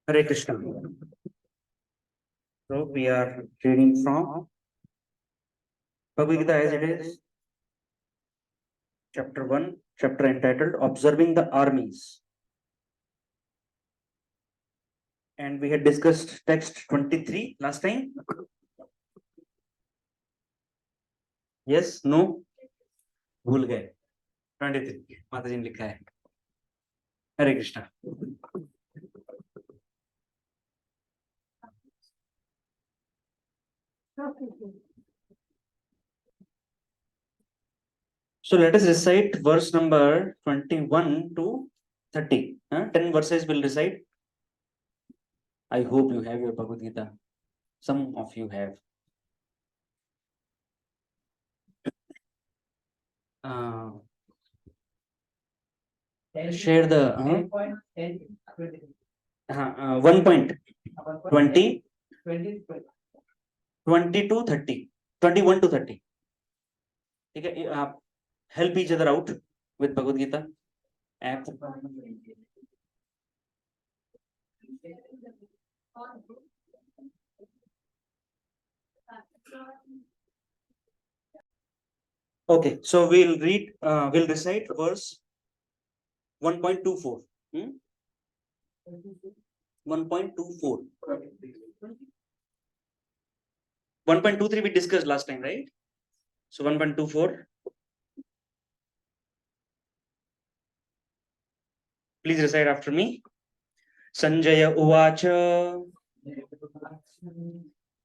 Hare Krishna. So we are reading from Bhagavad Gita as it is, chapter 1, chapter entitled Observing the Armies. And we had discussed text 23 last time. Yes, no, भूल गए 23 माता जी ने लिखा है. हरे Krishna. So let us recite verse number 21 to 30. 10 verses will recite. I hope you have your Bhagavad Gita. Some of you have. Share the 1 point 20 20 to 30 21 to 30. ठीक है, आप help each other out with Bhagavad Gita app. Okay, so we'll read, we'll recite verse 1.24. 1.24. 1.23 we discussed last time, right? So 1.24. Please recite after me. Sanjaya Uvacha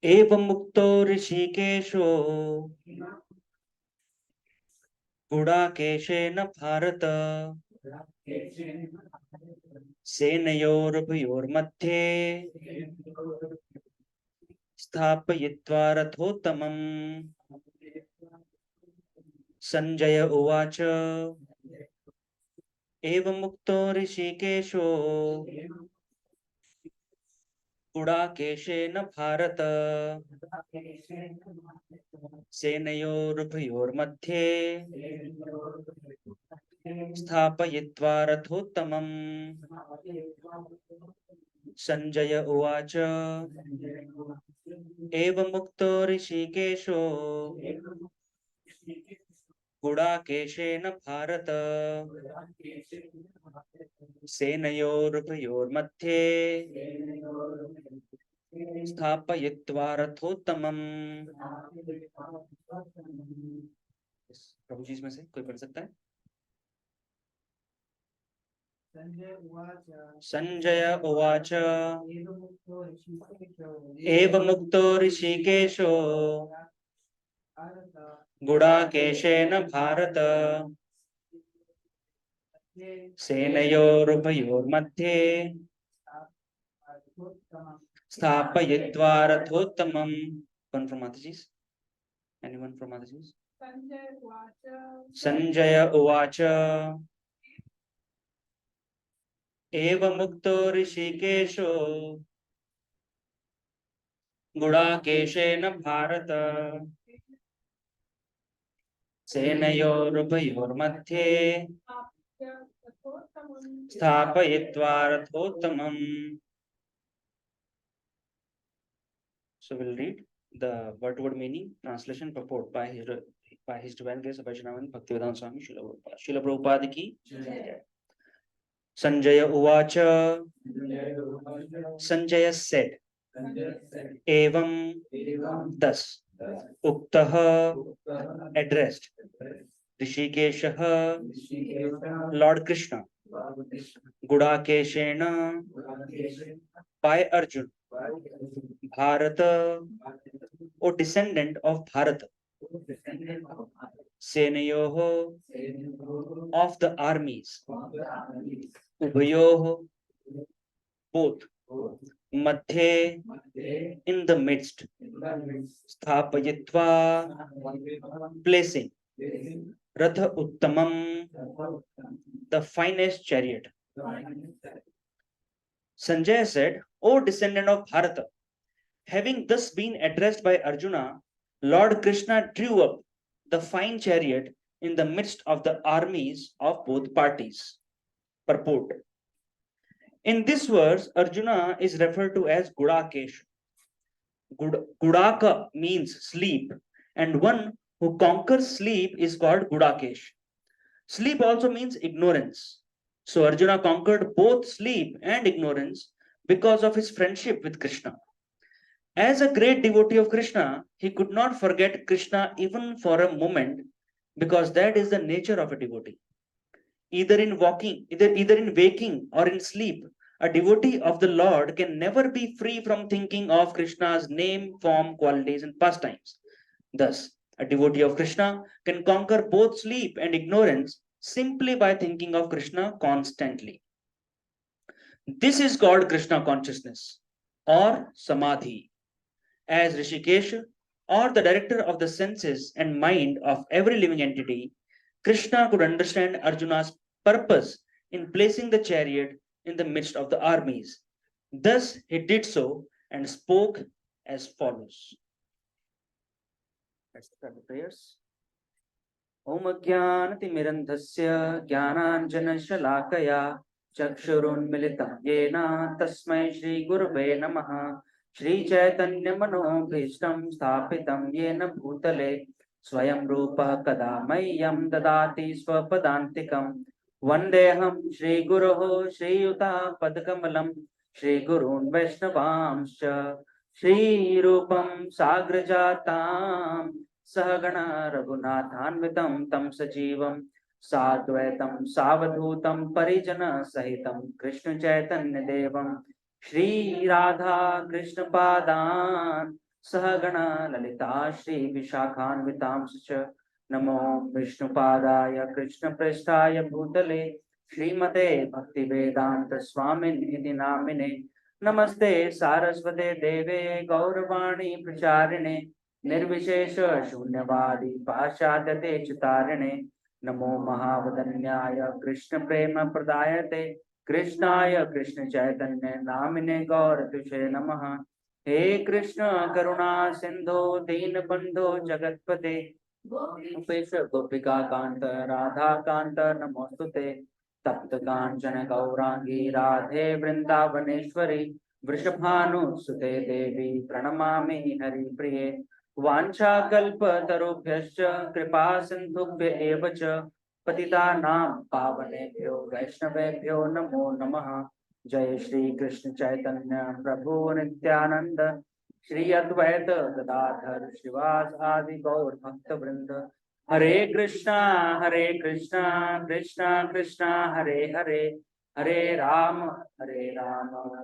Evam Mukto Rishikesho Gudakeshena Bharata Senayorabhayormadhye Sthapayitva Rathottamam. Sanjaya Uvacha Evam Mukto Rishikesho Gudakeshena Bharata Senayorabhayormadhye Sthapayitva Rathottamam. Sanjaya Uvacha Evam Mukto Rishikesho Gudakeshena Bharata Senayorabhayormadhye Sthapayitva Rathottamam. प्रभु जी इसमें से कोई पढ़ सकता है? संजय उवाच एवं मुक्तो ऋषिकेशो गुडाकेशेन भारत सेनयोरुभयोर्मध्ये स्थापयित्वा रथोत्तमम्. One from Mataji's? Anyone from Mataji's? Sanjaya Uvacha Eva Mukto Rishikesho Gudakeshena Bharata Senayorubhayormadhye Sthapayitva Rathottamam. So we'll read the word meaning, translation, purport by His Divine Grace of Vaishnavan Bhaktivedanta Swami Srila Prabhupada ki. Sanjaya Uvacha. Sanjaya said, Evam, thus, Uktaha, addressed, Rishikeshaha, Lord Krishna, Gudakeshena, by Arjuna, Bharata, O descendant of Bharata, Senayoho, of the armies, Ubhayoho, both, Madhye, in the midst, Sthapayitva, placing, Ratha Uttamam, the finest chariot. Sanjaya said, O descendant of Bharata, having thus been addressed by Arjuna, Lord Krishna drew up the fine chariot in the midst of the armies of both parties. Purport. In this verse, Arjuna is referred to as Gudakesh. Gudaka means sleep, and one who conquers sleep is called Gudakesh. Sleep also means ignorance. So Arjuna conquered both sleep and ignorance because of his friendship with Krishna. As a great devotee of Krishna, he could not forget Krishna even for a moment, because that is the nature of a devotee. Either in waking or in sleep, a devotee of the Lord can never be free from thinking of Krishna's name, form, qualities, and pastimes. Thus, a devotee of Krishna can conquer both sleep and ignorance simply by thinking of Krishna constantly. This is called Krishna consciousness or samadhi. As Rishikesh, or the director of the senses and mind of every living entity, Krishna could understand Arjuna's purpose in placing the chariot in the midst of the armies. Thus, he did so and spoke as follows. Let's start the prayers. Om Ajnanatimirandhasya Jnananjanashalakaya Chakshurunmilitam Yena Tasmai Shri Gurave Namaha Shri Chaitanya Manobhishtam Sthapitam Yena Bhutale Swayam Rupa Kadamayyam Dadati Swapadantikam Vandeham Shri Guruho Shri Yuta Padkamalam Shri Gurun Vaishnavamscha Shri Rupam Sagrajatam सहगणा रघुनाथान्वितं तं सजीवं साद्वैतं सावधूतं परिजन सहितं कृष्ण चैतन्य देवं श्री राधा कृष्ण पादान् सहगणा ललिता श्री विशाखान्वितांश्च नमो विष्णुपादाय कृष्ण पृष्ठाय भूतले श्रीमते भक्ति वेदांत स्वामिनिधि नामिने नमस्ते सारस्वते देवे गौरवाणी प्रचारिणे निर्विशेष शून्यवादी पाश्चात्य देशतारिणे नमो महावदन्याय कृष्ण प्रेम प्रदायते कृष्णाय कृष्ण चैतन्य नामिने गौरतुषे नमः हे कृष्ण करुणा सिंधु दीन बंधु जगतपते गोपेश गोपिका कांत राधा कांत नमोस्तुते तप्त कांचन गौरांगी राधे वृंदावनेश्वरी वृषभानुसुते देवी प्रणमामि हरिप्रिये वाञ्छाकल्पतरुभ्यश्च कृपा सिन्धुभ्य एव च पतितानां पावनेभ्यो वैष्णवेभ्यो नमो नमः जय श्री कृष्ण चैतन्य प्रभु नित्यानंद श्री अद्वैत गदाधर श्रीवास आदि गौर भक्त वृंद हरे कृष्णा कृष्णा कृष्णा हरे हरे हरे राम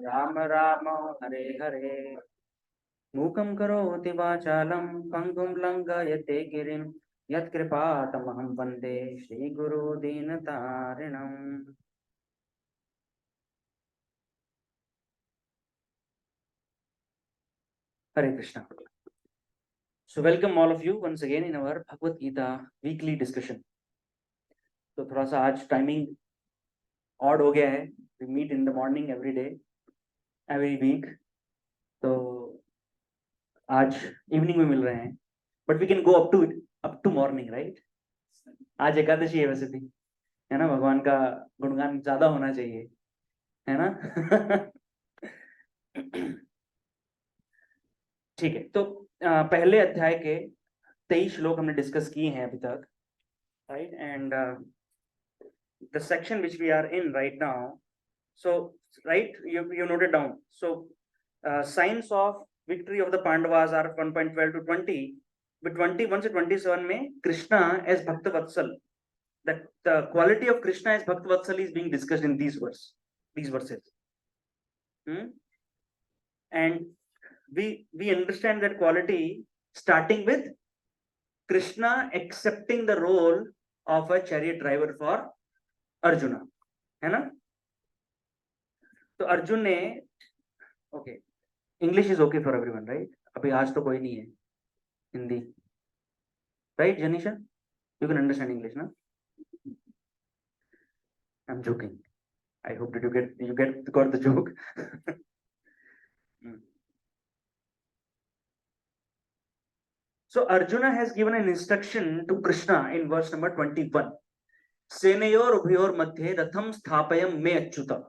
राम राम हरे हरे मूकं करोति वाचालं पंगुं लंघयते गिरिं यत्कृपातमहं वन्दे श्रीगुरो दीनतारिणम् Hare Krishna. So welcome all of you once again in our Bhagavad Gita weekly discussion. तो थोड़ा सा आज टाइमिंग ऑड हो गया है. We meet in the morning every day, every week. तो आज इवनिंग में मिल रहे हैं, but we can go up to morning, right? आज एकादशी है वैसे भी, है ना? भगवान का गुणगान ज्यादा होना चाहिए, है ना? ठीक है, तो पहले अध्याय के 23 श्लोक हमने डिस्कस किए हैं अभी तक, right? And the section which we are in right now, so right, you noted down. So signs of victory of the Pandavas are 1.12 to 20, but 21 से 27 में Krishna as Bhakta Vatsal, that the quality of Krishna as Bhakta Vatsal is being discussed in these verses. And we understand that quality starting with Krishna accepting the role of a chariot driver for Arjuna, है ना? तो अर्जुन ने, okay, English is okay for everyone, right? अभी आज तो कोई नहीं है Hindi, right Janisha? You can understand English ना? I am joking. I hope that you got the joke. So Arjuna has given an instruction to Krishna in verse number 21. Senayor ubhayor madhye ratham sthapayam me achyuta.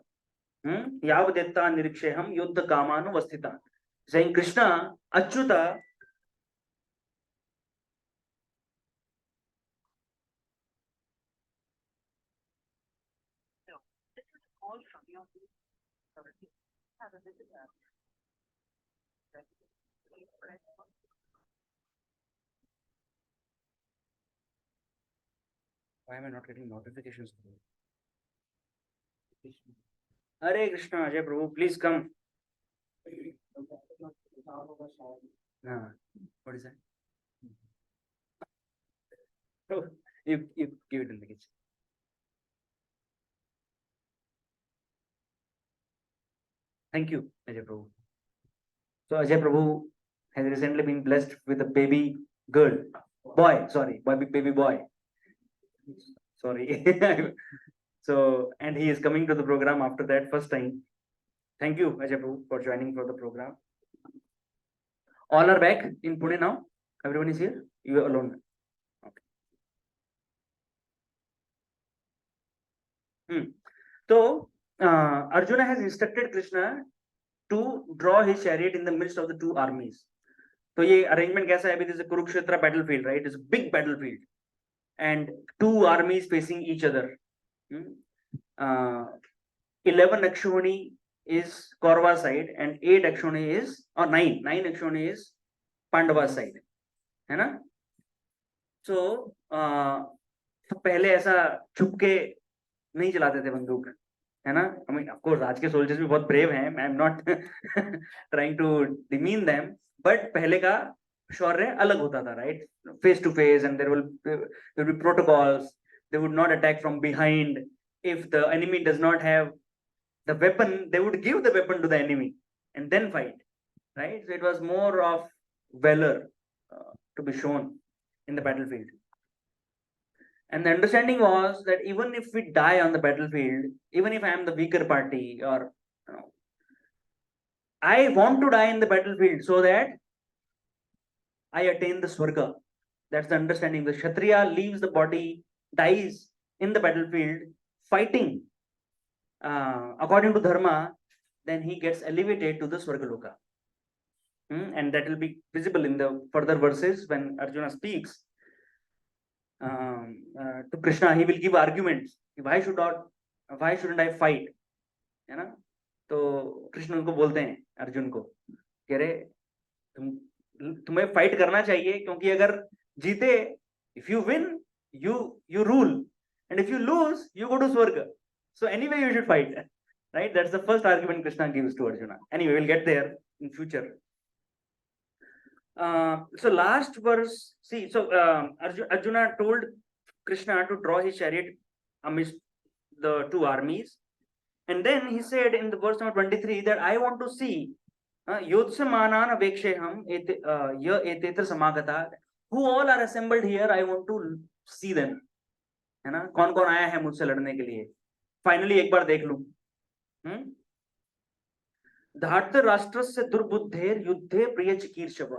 यावदेत्ता निरीक्षेहम युद्ध कामानुवस्थिता, saying Krishna, Achyuta. Why am I not getting notifications? Hare Krishna, Ajay Prabhu, please come. What is that? Oh, you give it in the kitchen. Thank you, Ajay Prabhu. So Ajay Prabhu has recently been blessed with a baby girl, baby boy. Sorry. So, and he is coming to the program after that first time. Thank you, Ajay Prabhu, for joining for the program. All are back in Pune now. Everyone is here. You are alone. Okay. So Arjuna has instructed Krishna to draw his chariot in the midst of the two armies. तो ये arrangement कैसा है? अभी this is a Kurukshetra battlefield, right? It's a big battlefield, and two armies facing each other. 11 Akshoni is Kaurva side, and 8 Akshoni is, or 9 Akshoni is Pandava side, है ना? So पहले ऐसा छुप के नहीं चलाते थे बंदूक, है ना? I mean, of course, आज के सोल्जर्स भी बहुत ब्रेव हैं. I am not trying to demean them, but पहले का शौर्य अलग होता था, right? Face to face, and there will be protocols. They would not attack from behind. If the enemy does not have the weapon, they would give the weapon to the enemy and then fight, right? So it was more of valor to be shown in the battlefield. And the understanding was that even if we die on the battlefield, even if I am the weaker party, or I want to die in the battlefield so that I attain the Swarga. That's the understanding. The Kshatriya leaves the body, dies in the battlefield, fighting according to Dharma, then he gets elevated to the Swargaloka. And that will be visible in the further verses when Arjuna speaks to Krishna. He will give arguments. Why shouldn't I fight? है ना? तो कृष्ण उनको बोलते हैं अर्जुन को, कह रहे तुम्हें फाइट करना चाहिए, क्योंकि अगर जीते, if you win, you rule, and if you lose, you go to Swarga. So anyway, you should fight, right? That's the first argument Krishna gives to Arjuna. Anyway, we'll get there in future. So last verse, see, so Arjuna told Krishna to draw his chariot amidst the two armies, and then he said in the verse number 23 that I want to see Yodsamanan Aveksheham Etetra Samagata, who all are assembled here. I want to see them, है ना? कौन कौन आया है मुझसे लड़ने के लिए? फाइनली एक बार देख लूं. धार्तराष्ट्रस्य दुर्बुद्धेर युद्धे प्रिय चिकीर्षव,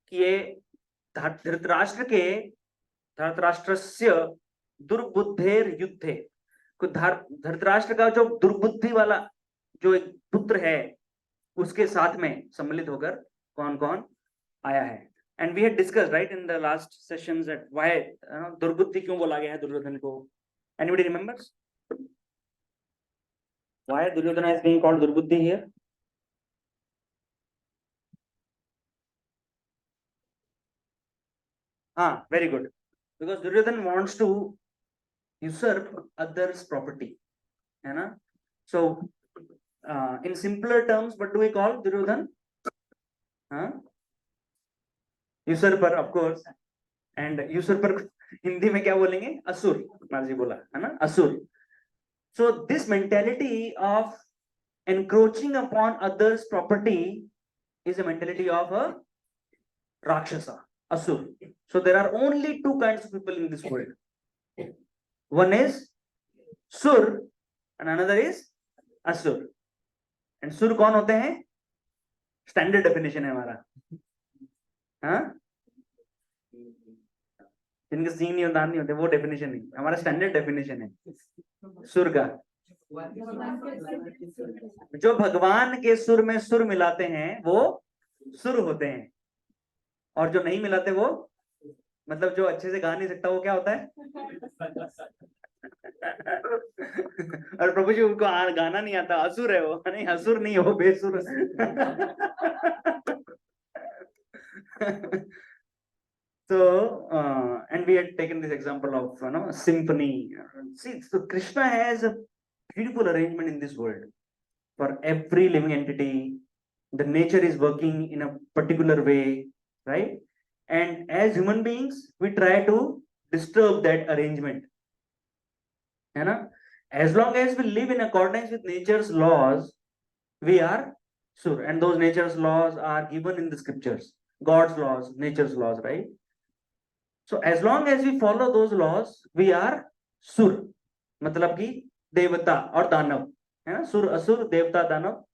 कि ये धृतराष्ट्रस्य दुर्बुद्धेर युद्धे, धृतराष्ट्र का जो दुर्बुद्धि वाला जो एक पुत्र है, उसके साथ में सम्मिलित होकर कौन कौन आया है. And we had discussed, right, in the last sessions that why दुर्बुद्धि क्यों बोला गया है दुर्योधन को. Anybody remembers why Duryodhana is being called दुर्बुद्धि here? Very good. Because Duryodhana wants to usurp others' property, है ना? So in simpler terms, what do we call Duryodhana? Usurper, of course. And usurper Hindi में क्या बोलेंगे? असुर. मार्जी बोला, है ना? असुर. So this mentality of encroaching upon others' property is a mentality of a Rakshasa, Asur. So there are only two kinds of people in this world. One is Sur and another is Asur. And Sur कौन होते हैं? Standard definition है हमारा. जिनके scene नहीं होता नहीं होते, वो डेफिनेशन नहीं, हमारा स्टैंडर्ड डेफिनेशन है सुर का. जो भगवान के सुर में सुर मिलाते हैं वो सुर होते हैं, और जो नहीं मिलाते वो, मतलब जो अच्छे से गा नहीं सकता वो क्या होता है? और प्रभु जी उनको गाना नहीं आता, असुर है वो। नहीं, असुर नहीं हो, बेसुर। So, and we had taken this example of symphony. See, so Krishna has a beautiful arrangement in this world for every living entity. The nature is working in a particular way, right? And as human beings, we try to disturb that arrangement. You know, as long as we live in accordance with nature's laws, we are sure. And those nature's laws are given in the scriptures. God's laws, nature's laws, right? So as long as we follow those laws, we are सुर, मतलब कि देवता और दानव, है ना? सुर, असुर, देवता, दानव.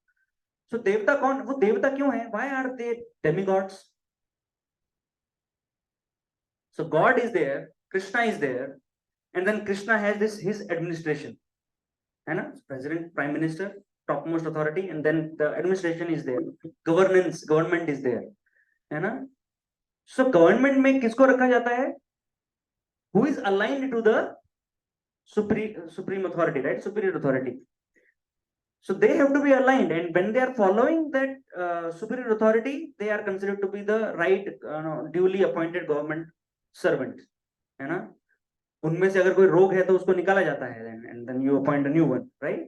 So देवता कौन? वो देवता क्यों है? Why are they demigods? So God is there, Krishna is there, and then Krishna has this his administration, है ना? President, Prime Minister, topmost authority, and then the administration is there, governance, government is there, है ना? So government में किसको रखा जाता है? Who is aligned to the supreme authority, right? Superior authority. So they have to be aligned, and when they are following that superior authority, they are considered to be the right, duly appointed government servant, है ना? उनमें से अगर कोई रोग है तो उसको निकाला जाता है, and then you appoint a new one, right?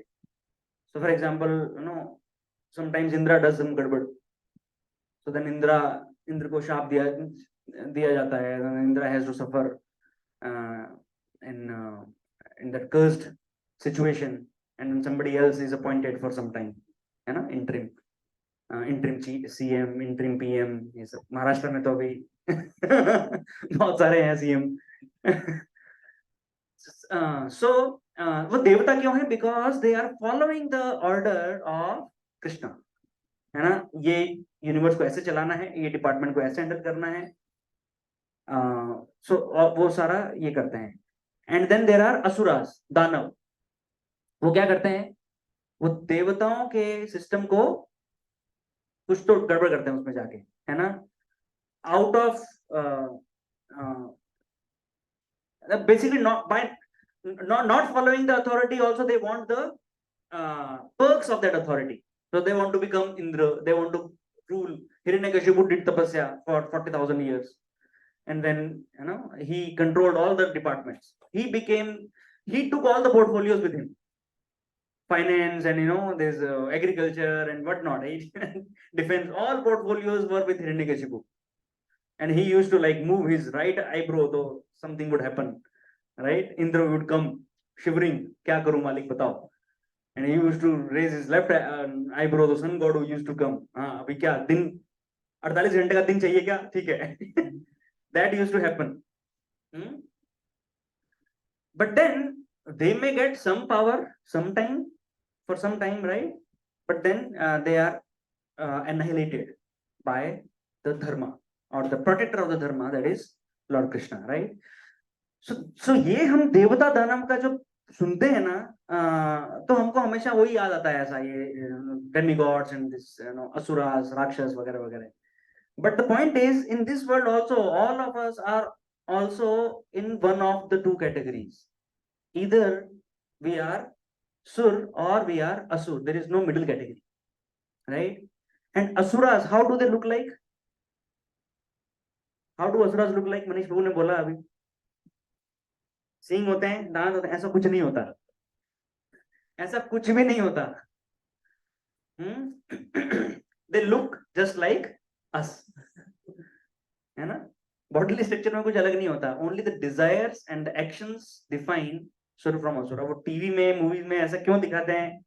So for example, sometimes Indra does some गड़बड़, so then इंद्र को शाप दिया जाता है, Indra has to suffer in that cursed situation, and then somebody else is appointed for some time, है ना? interim CM, interim PM, ये सब महाराष्ट्र में तो अभी बहुत सारे हैं CM. So वो देवता क्यों है? Because they are following the order of Krishna, है ना? ये यूनिवर्स को ऐसे चलाना है, ये डिपार्टमेंट को ऐसे हैंडल करना है. So वो सारा ये करते हैं. And then there are asuras, दानव. वो क्या करते हैं? वो देवताओं के सिस्टम को कुछ तो गड़बड़ करते हैं उसमें जाके, है ना? Out of basically not following the authority, also they want the perks of that authority. So they want to become Indra, they want to rule. Hiranyakashipu did tapasya for 40,000 years, and then he controlled all the departments. He took all the portfolios with him, finance, and there's agriculture and whatnot, right? Defense, all portfolios were with Hiranyakashipu, and he used to like move his right eyebrow though something would happen, right? Indra would come shivering, kya karu malik batao, and he used to raise his left eyebrow, the sun god who used to come, abhi kya din 48 घंटे का दिन चाहिए क्या? ठीक है. That used to happen. But then they may get some power for some time, right? But then they are annihilated by the dharma, or the protector of the dharma, that is Lord Krishna, right? So ये हम देवता दानव का जो सुनते हैं ना, तो हमको हमेशा वही याद आता है, ऐसा ये demigods and this asuras, rakshas वगैरह वगैरह. But the point is, in this world also, all of us are also in one of the two categories. Either we are sur or we are asur. There is no middle category, right? And asuras, how do they look like? How do asuras look like? Manish Babu ने बोला अभी, सींग होते हैं, दांत होते हैं, ऐसा कुछ नहीं होता, ऐसा कुछ भी नहीं होता. They look just like us, है ना? बॉडीली स्ट्रक्चर में कुछ अलग नहीं होता. Only the desires and the actions define सुर फ्रॉम असुर. वो टीवी में, मूवीज में ऐसा क्यों दिखाते हैं?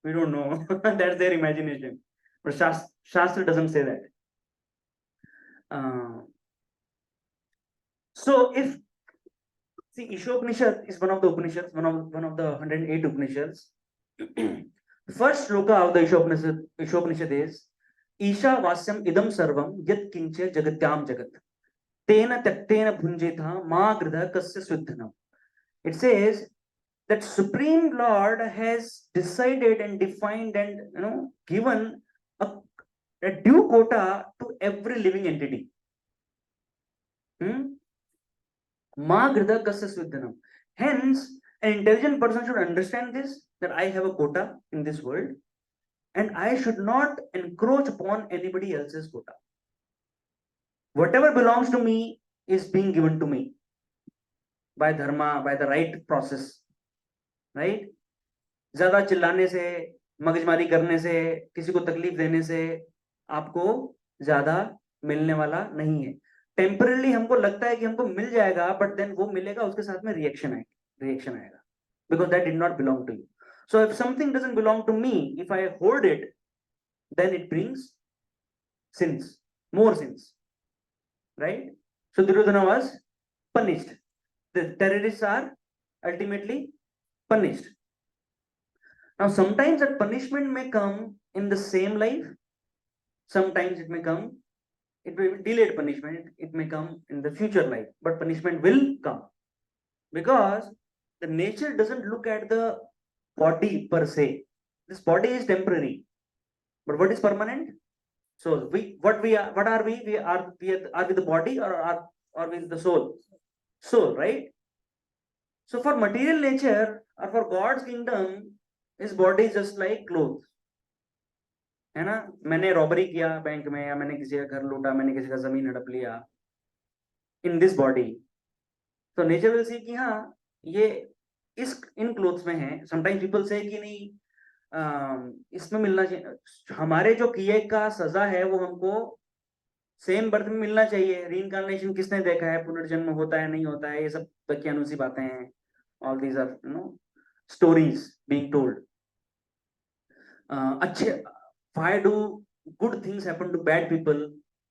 We don't know. That's their imagination, but shastra doesn't say that. So if see, Ishopanishad is one of the Upanishads, one of the 108 Upanishads. First shloka of the Ishopanishad is Isha Vasyam idam sarvam yat kinche jagatyam jagat tena taktena bhunjetha ma gridha kasya swiddhanam. It says that Supreme Lord has decided and defined and given a due quota to every living entity. Ma grida kasya svidhanam. Hence, an intelligent person should understand this, that I have a quota in this world and I should not encroach upon anybody else's quota. Whatever belongs to me is being given to me by dharma, by the right process, right? ज्यादा चिल्लाने से, मगजमारी करने से, किसी को तकलीफ देने से आपको ज्यादा मिलने वाला नहीं है. टेम्परली हमको लगता है कि हमको मिल जाएगा, बट देन वो मिलेगा, उसके साथ में रिएक्शन आएगा, because that did not belong to you. So if something doesn't belong to me, if I hold it, then it brings sins, more sins, right? So Duryodhana was punished. The terrorists are ultimately punished. Now sometimes that punishment may come in the same life, sometimes it may be delayed punishment, it may come in the future life, but punishment will come, because the nature doesn't look at the body per se. This body is temporary, but what is permanent? So what are we? Are we the body, or are we the soul? Soul, right? So for material nature or for God's kingdom, his body is just like clothes. है ना? मैंने robbery किया bank में, या मैंने किसी का घर लूटा, मैंने किसी का जमीन हड़प लिया, इन दिस बॉडी, तो नेचर विल सी कि हाँ ये इन क्लोथ्स में है. समटाइम्स पीपल से कि नहीं, इसमें मिलना चाहिए, हमारे जो किए का सजा है वो हमको सेम बर्थ में मिलना चाहिए. रीइंकार्नेशन किसने देखा है? पुनर्जन्म होता है नहीं होता है? ये सब दकियानुसी बातें हैं. All these are stories being told. अच्छे, why do good things happen to bad people?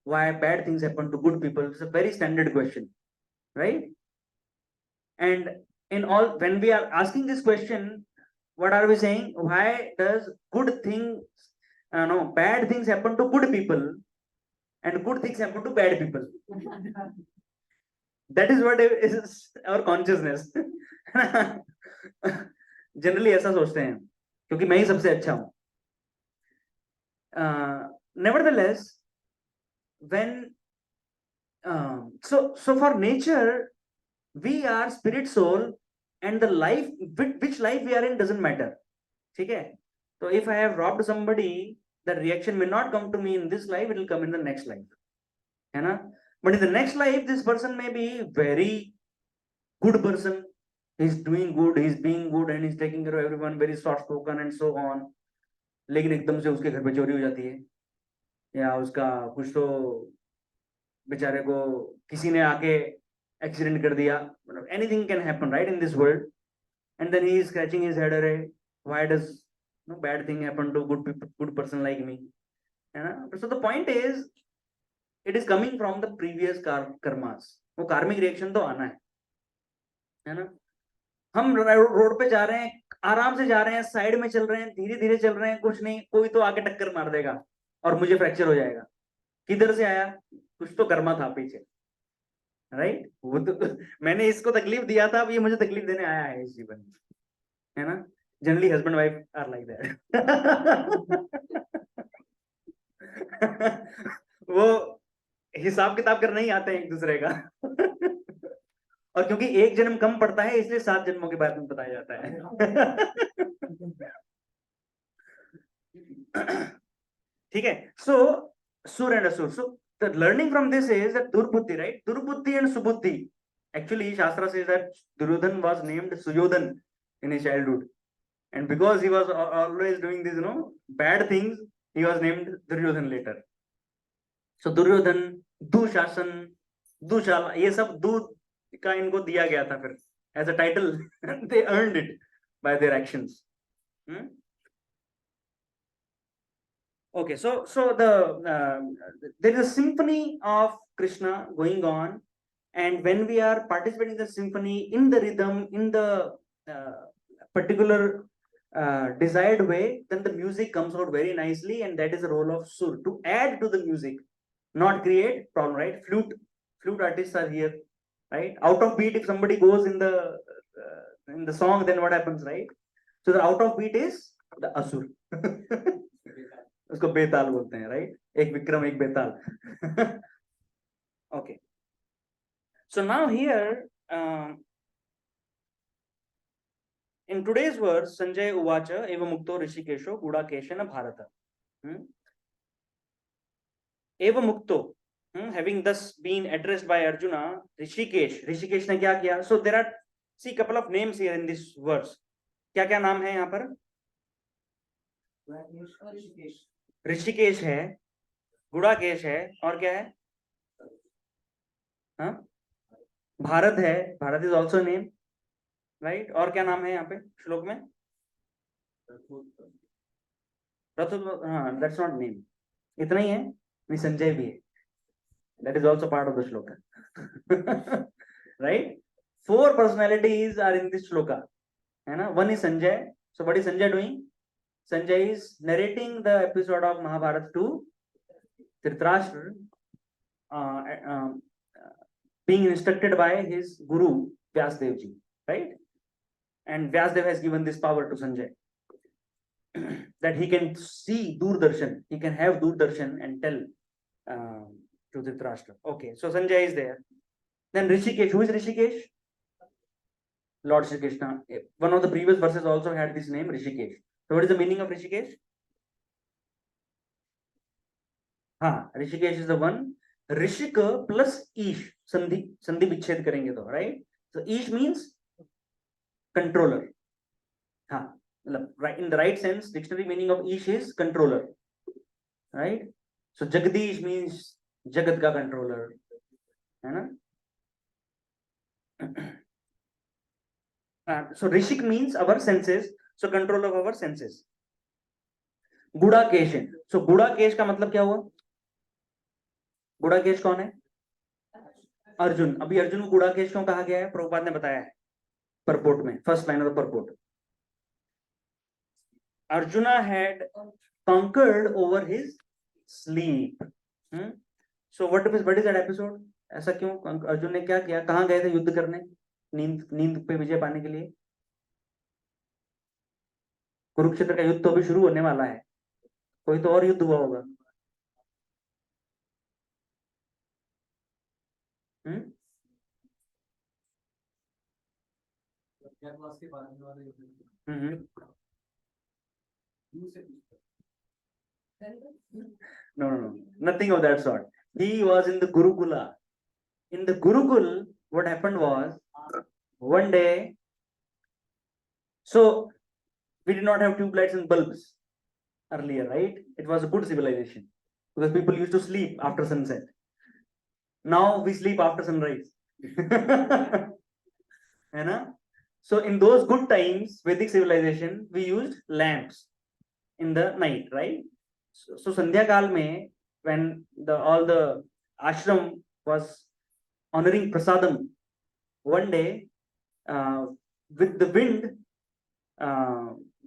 Why bad things happen to good people? It's a very standard question, right? And when we are asking this question, what are we saying? Why does bad things happen to good people and good things happen to bad people? That is what is our consciousness. Generally ऐसा सोचते हैं क्योंकि मैं ही सबसे अच्छा हूं. Nevertheless, when so for nature, we are spirit soul, and the life, which life we are in doesn't matter. ठीक है? So if I have robbed somebody, the reaction may not come to me in this life, it will come in the next life, है ना? But in the next life, this person may be very good person. He's doing good, he's being good, and he's taking care of everyone, very soft spoken and so on. लेकिन एकदम से उसके घर पे चोरी हो जाती है, या उसका कुछ तो बेचारे को किसी ने आके एक्सीडेंट कर दिया. Anything can happen, right, in this world. And then he is scratching his head, अरे why does bad thing happen to good person like me, है ना? So the point is, it is coming from the previous karmas. वो karmic reaction तो आना है ना? हम road पे जा रहे हैं, आराम से जा रहे हैं, साइड में चल रहे हैं, धीरे धीरे चल रहे हैं, कुछ नहीं, कोई तो आके टक्कर मार देगा और मुझे फ्रैक्चर हो जाएगा. किधर से आया? कुछ तो कर्मा था पीछे, राइट? वो तो मैंने इसको तकलीफ दिया था, अब ये मुझे तकलीफ देने आया है इस जीवन में, है ना? Generally husband wife are like that. वो हिसाब किताब करने ही आते हैं एक दूसरे का. और क्योंकि एक जन्म कम पड़ता है, इसलिए 7 जन्मों के बारे में बताया जाता है. ठीक है? सो सुर एंड असुर. सो the learning from this is that durbuddhi, right? Durbuddhi and subuddhi. Actually, Shastra says that Duryodhan was named Suyodhan in his childhood, and because he was always doing these, bad things, he was named Duryodhan later. So Duryodhan, Dushasan, Dushala, ये सब दूध का इनको दिया गया था फिर as a title. They earned it by their actions. Okay, so there is a symphony of Krishna going on, and when we are participating in the symphony, in the rhythm, in the particular desired way, then the music comes out very nicely, and that is the role of sur, to add to the music, not create problem, right? Flute artists are here, right? Out of beat, if somebody goes in the in the song, then what happens, right? So the out of beat is the asur. उसको बेताल बोलते हैं, right? एक विक्रम एक बेताल. Okay. So now here, in today's verse, Sanjay uvacha eva mukto rishikesho gudakeshana bharata. Eva mukto, having thus been addressed by Arjuna, Rishikesh ने क्या किया? So there are, see, couple of names here in this verse. क्या क्या नाम है यहाँ पर? ऋषिकेश है, गुड़ाकेश है, और क्या है? हाँ, भारत है, Bharat is also name, right? और क्या नाम है यहाँ पे श्लोक में? हाँ, दैट्स नॉट नेम, इतना ही है. नहीं, संजय भी है, that is also part of the shloka. Right? 4 personalities are in this shloka, है ना? One is Sanjay. So what is Sanjay doing? Sanjay is narrating the episode of Mahabharata to Dhritarashtra, being instructed by his guru Vyasdev ji, right? And Vyasdev has given this power to Sanjay that he can see Doordarshan, he can have Doordarshan and tell to Dhritarashtra. Okay, so Sanjay is there. Then Rishikesh, who is Rishikesh? Lord Shri Krishna. One of the previous verses also had this name, Rishikesh. So what is the meaning of Rishikesh? हाँ, Rishikesh is the one. Rishika plus Ish, Sandhi विच्छेद करेंगे तो, right? So Ish means controller. हाँ, right, in the right sense, dictionary meaning of Ish is controller, right? So Jagdish means Jagat का controller, है ना? So Rishik means our senses, so control of our senses. Gudakesh है. So Gudakesh का मतलब क्या हुआ? गुड़ाकेश कौन है? अर्जुन. अभी अर्जुन को गुड़ाकेश क्यों कहा गया है? प्रभुपाद ने बताया है परपोर्ट में, first line of the purport. Arjuna had conquered over his sleep. So what is that episode? ऐसा क्यों? अर्जुन ने क्या किया? कहाँ गए थे युद्ध करने? नींद पे विजय पाने के लिए. कुरुक्षेत्र का युद्ध तो अभी शुरू होने वाला है, कोई तो और युद्ध हुआ होगा. No, nothing of that sort. He was in the Gurukula. In the Gurukul, what happened was, one day, so we did not have tube lights and bulbs earlier, right? It was a good civilization because people used to sleep after sunset. Now we sleep after sunrise. So in those good times, Vedic civilization, we used lamps in the night, right? So Sandhya Kal mein, when all the ashram was honoring prasadam, one day, with the wind,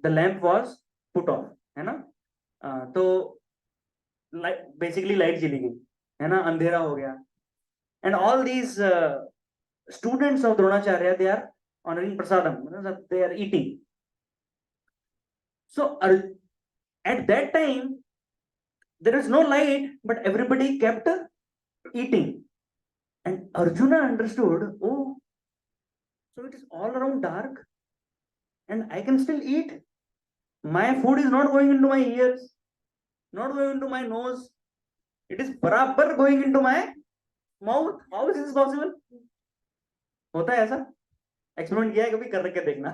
the lamp was put off, है ना? तो basically light चली गई, है ना? अंधेरा हो गया. And all these students of Dronacharya, they are honoring prasadam, they are eating. So at that time, there is no light, but everybody kept eating. And Arjuna understood, oh, so it is all around dark and I can still eat. My food is not going into my ears, not going into my nose. It is barabar going into my mouth. How is this possible? होता है ऐसा? Experiment किया है कभी? कर के देखना.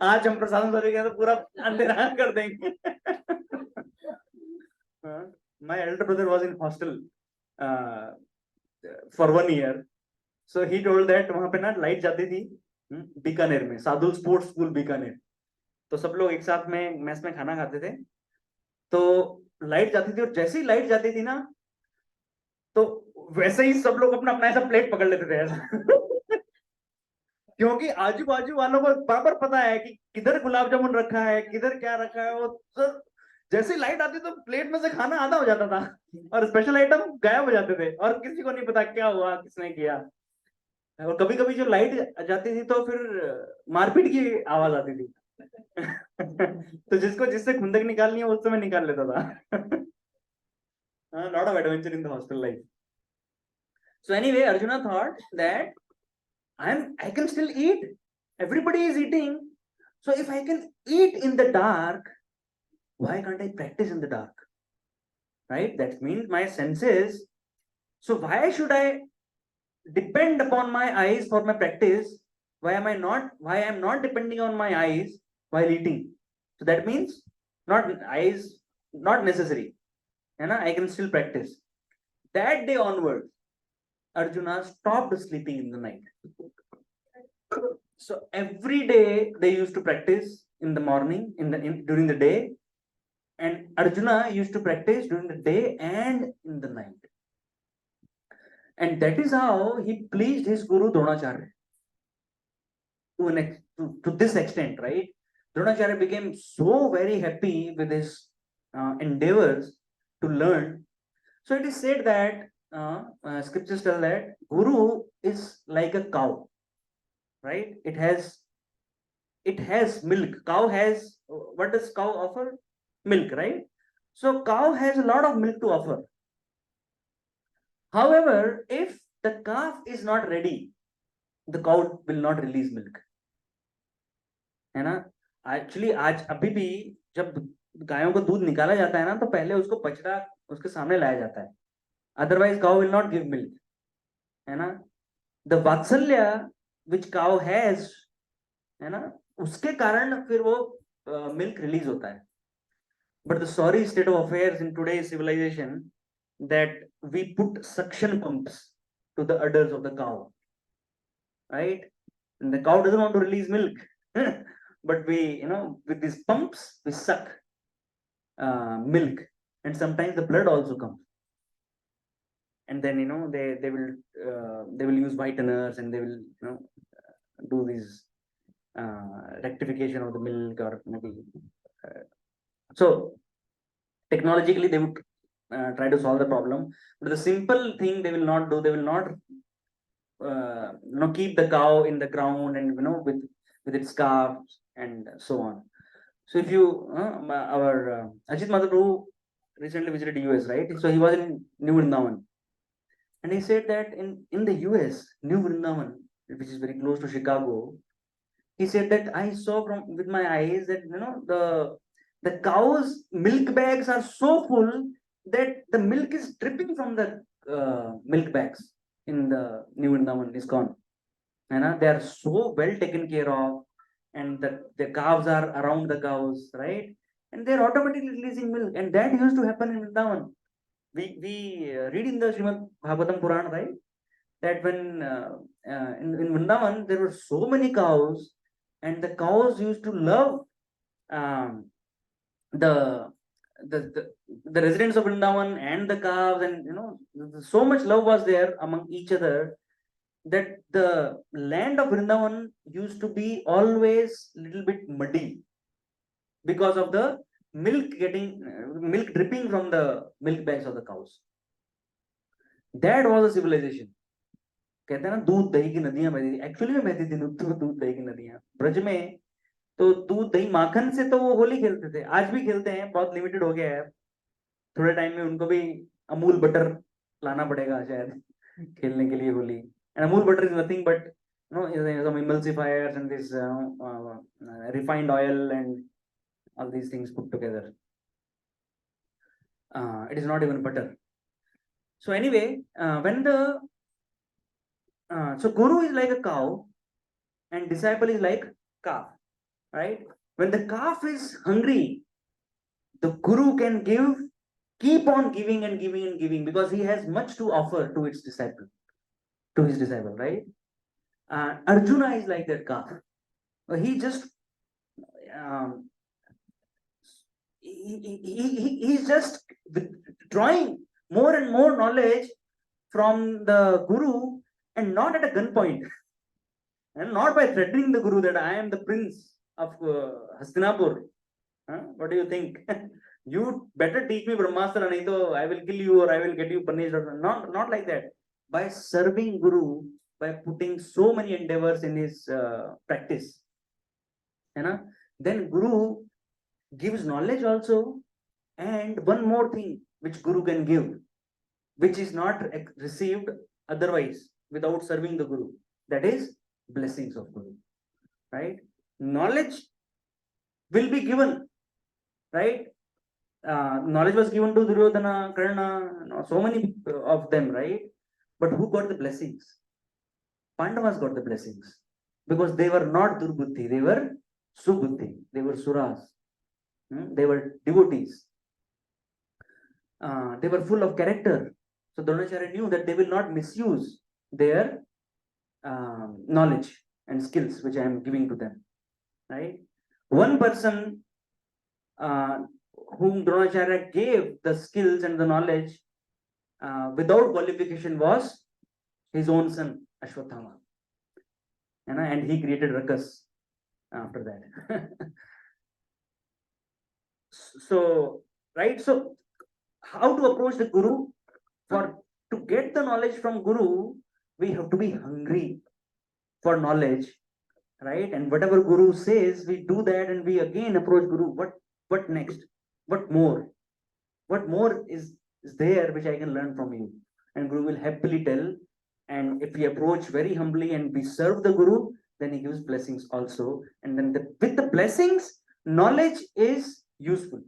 आज हम प्रसाद करेंगे तो पूरा अंधेरा कर देंगे. My elder brother was in hostel for 1 year. So he told that वहां पे ना लाइट जाती थी बीकानेर में, सादुल स्पोर्ट्स स्कूल बीकानेर. तो सब लोग एक साथ में मेस में खाना खाते थे. तो लाइट जाती थी और जैसे ही लाइट जाती थी ना, तो वैसे ही सब लोग अपना अपना ऐसा प्लेट पकड़ लेते थे ऐसा. क्योंकि आजू बाजू वालों को बराबर पता है कि किधर गुलाब जामुन रखा है, किधर क्या रखा है. वो जैसे लाइट आती तो प्लेट में से खाना आधा हो जाता था और स्पेशल आइटम गायब हो जाते थे और किसी को नहीं पता क्या हुआ, किसने किया. और कभी कभी जो लाइट जाती थी तो फिर मारपीट की आवाज आती थी। तो जिससे खुंदक निकालनी है उस समय निकाल लेता था। Lot of adventure in the hostel life. So anyway, Arjuna thought that I can still eat. Everybody is eating. So if I can eat in the dark, why can't I practice in the dark? Right? That means my senses. So why should I depend upon my eyes for my practice? Why I am not depending on my eyes while eating? So that means not eyes, not necessary. And I can still practice. That day onward, Arjuna stopped sleeping in the night. So every day they used to practice in the morning, during the day, and Arjuna used to practice during the day and in the night. And that is how he pleased his guru Dronacharya to this extent, right? Dronacharya became so very happy with his endeavors to learn. So it is said that scriptures tell that guru is like a cow, right? It has milk. Cow has, what does cow offer? Milk, right? So cow has a lot of milk to offer. However, if the calf is not ready, the cow will not release milk. है ना? Actually आज अभी भी जब गायों को दूध निकाला जाता है ना, तो पहले उसको बछड़ा उसके सामने लाया जाता है. Otherwise cow will not give milk. है ना? The vatsalya which cow has, है ना, उसके कारण फिर वो मिल्क रिलीज होता है. But the sorry state of affairs in today's civilization that we put suction pumps to the udders of the cow, right? And the cow doesn't want to release milk, but we, with these pumps, we suck milk, and sometimes the blood also comes. And then they will use whiteners, and they will do these rectification of the milk, or maybe so technologically they would try to solve the problem, but the simple thing they will not do. They will not keep the cow in the ground and with its calves and so on. So if you our Ajit Madhav recently visited US, right? So he was in New Vrindavan, and he said that in the US, New Vrindavan, which is very close to Chicago, he said that I saw from with my eyes that the cows' milk bags are so full that the milk is dripping from the milk bags in the New Vrindavan ISKCON. They are so well taken care of, and the calves are around the cows, right? And they are automatically releasing milk, and that used to happen in Vrindavan. We read in the Srimad Bhagavatam Puran, right? That when in Vrindavan there were so many cows, and the cows used to love um, the, the residents of Vrindavan and the calves, and so much love was there among each other that the land of Vrindavan used to be always little bit muddy because of the milk dripping from the milk bags of the cows. That was a civilization. कहते हैं ना दूध दही की नदियां बहती थी. Actually में बहती थी दूध दही की नदियां ब्रज में. तो दूध दही माखन से तो वो होली खेलते थे, आज भी खेलते हैं, बहुत लिमिटेड हो गया है. थोड़े टाइम में उनको भी अमूल बटर लाना पड़ेगा शायद खेलने के लिए Holi. And Amul butter is nothing but some emulsifiers and this refined oil and all these things put together. It is not even butter. So anyway, when the so guru is like a cow and disciple is like calf, right? When the calf is hungry, the guru can keep on giving and giving and giving, because he has much to offer to his disciple, right? Arjuna is like that calf. He just um, he's just drawing more and more knowledge from the guru, and not at a gunpoint, and not by threatening the guru that I am the prince of Hastinapur. What do you think? You better teach me Brahmastra, nahi I will kill you, or I will get you punished. Not like that. By serving guru, by putting so many endeavors in his practice. Then Guru gives knowledge also, and one more thing which Guru can give, which is not received otherwise without serving the Guru, that is blessings of Guru, right? Knowledge will be given, right? Knowledge was given to Duryodhana, Karna, so many of them, right? But who got the blessings? Pandavas got the blessings because they were not Durbuddhi, they were Subuddhi, they were Suras, they were devotees, they were full of character. So Dronacharya knew that they will not misuse their knowledge and skills which I am giving to them, right? One person whom Dronacharya gave the skills and the knowledge without qualification was his own son Ashwathama, and he created ruckus after that. So, right, so how to approach the Guru? For to get the knowledge from Guru, we have to be hungry for knowledge, right? And whatever Guru says, we do that, and we again approach Guru. What next? What more? What more is there which I can learn from you? And Guru will happily tell. And if we approach very humbly and we serve the Guru, then he gives blessings also. And then with the blessings, knowledge is useful.